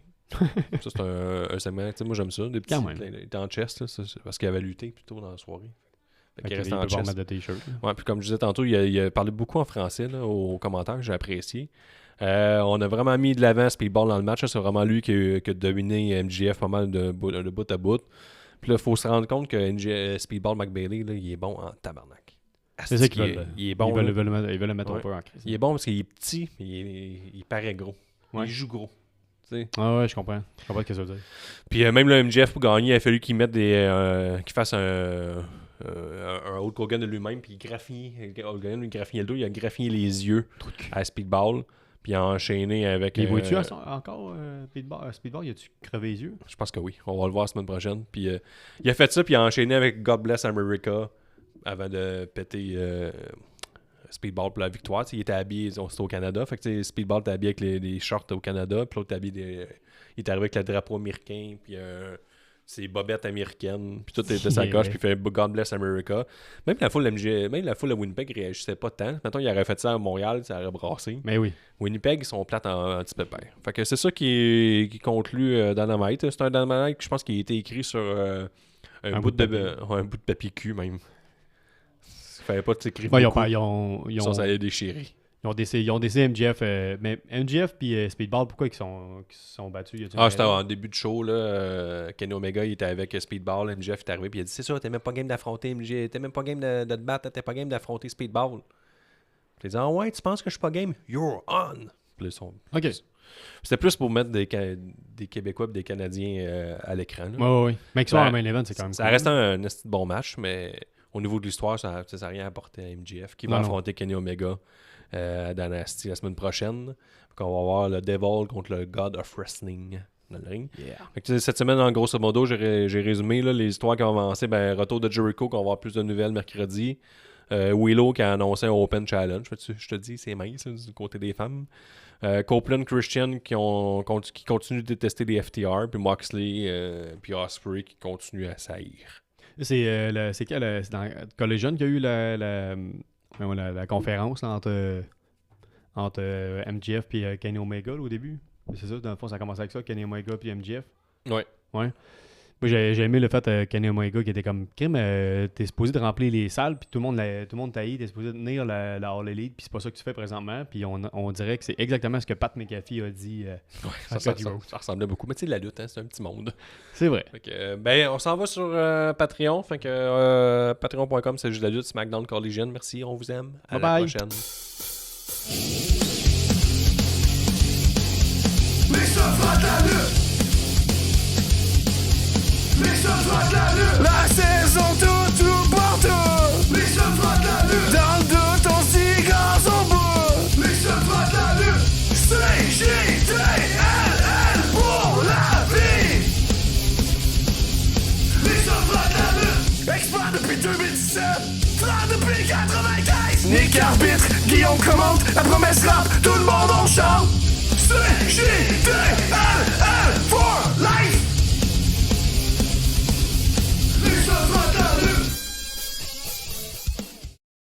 Ça, c'est un segment. Tu sais, moi, j'aime ça. Des petits, il était en chess, là, parce qu'il avait lutté plus tôt dans la soirée. Fait qu'il restait en chess. Mettre de t-shirt. Ouais, puis comme je disais tantôt, il a parlé beaucoup en français là, aux commentaires. J'ai apprécié. On a vraiment mis de l'avant Speedball dans le match. Là, c'est vraiment lui qui a dominé MJF pas mal de bout à bout. Puis là, il faut se rendre compte que Speedball McBailey, là, il est bon en tabarnak. C'est ça qu'ils veulent. Il est bon. Ils veulent le mettre un peu en crise. Il est bon parce qu'il est petit, il paraît gros. Ouais. Il joue gros. Ah ouais, je comprends. Je comprends ce que ça veut dire. Puis même le MJF pour gagner, il a fallu qu'il mette qu'il fasse un Hulk Hogan de lui-même, puis Hogan lui graffiné le dos, il a graffiné les yeux à Speedball, puis il a enchaîné avec... Il vois-tu encore Speedball? Il a-tu crevé les yeux? Je pense que oui. On va le voir la semaine prochaine. Puis il a fait ça, puis il a enchaîné avec God Bless America avant de péter... Speedball pour la victoire. T'sais, il était habillé, c'était au Canada. Fait que Speedball était habillé avec les shorts au Canada. Puis l'autre il est arrivé avec le drapeau américain. Puis ses bobettes américaines, puis tout était sa coche, puis il fait God Bless America. Même la foule à Winnipeg réagissait pas tant. Mettons, il aurait fait ça à Montréal, ça aurait brassé. Mais oui. Winnipeg, ils sont plates en petit pépin. Fait que c'est ça qui conclut Dynamite. C'est un Dynamite, je pense, qui a été écrit sur un bout de papier cul, même. Il fallait pas t'écrire beaucoup. Ça allait déchirer. Ils ont décidé MJF, mais MJF puis Speedball, pourquoi ils sont battus? C'était en début de show, là. Kenny Omega, il était avec Speedball, MJF est arrivé, puis il a dit, c'est ça, t'es même pas game d'affronter MJF, t'es même pas game de te battre, t'es pas game d'affronter Speedball. Puis il a dit, ah ouais, tu penses que je suis pas game? You're on! Puis OK. C'était plus pour mettre des Québécois et des Canadiens à l'écran. Oui. Mais qu'ils soient en main event, c'est quand même ça reste un bon match, mais au niveau de l'histoire, ça n'a rien apporté à MJF, qui va affronter Kenny Omega à Dynasty la semaine prochaine. Donc on va voir le Devil contre le God of Wrestling dans le ring. Yeah. Cette semaine, en grosso modo, j'ai résumé là, les histoires qui ont avancé. Retour de Jericho, qu'on va avoir plus de nouvelles mercredi. Willow qui a annoncé un Open Challenge. Je te dis, c'est mince du côté des femmes. Copeland, Christian qui continuent de détester les FTR. Puis Moxley, puis Ospreay qui continuent à saillir. C'est dans Collision qu'il y a eu la conférence là, entre MJF et Kenny Omega là, au début. C'est ça, dans le fond, ça a commencé avec ça, Kenny Omega puis MJF. Ouais. Moi, j'ai aimé le fait Kenny Omega qui était comme crime, t'es supposé de remplir les salles, puis tout le monde taillit, t'es supposé de tenir la All Elite, puis c'est pas ça que tu fais présentement, puis on dirait que c'est exactement ce que Pat McAfee a dit. Ça ressemblait beaucoup, mais tu sais, la lutte, c'est un petit monde. C'est vrai. Fait que, on s'en va sur Patreon, fait que patreon.com, c'est juste la lutte, SmackDown Collision. Merci, on vous aime. À la prochaine. Les chevaux de la lutte! Les chevaux de la lutte! La saison tout partout! Les chevaux de la lutte! Dans le doute, on s'y grâce au bout! Les chevaux de la lutte! C-J-T-L-L pour la vie! Les chevaux de la lutte! Expert depuis 2017! Frère depuis 95! Nick arbitre, Guillaume commente, la promesse rap, tout le monde on chante! C-J-T-L-L pour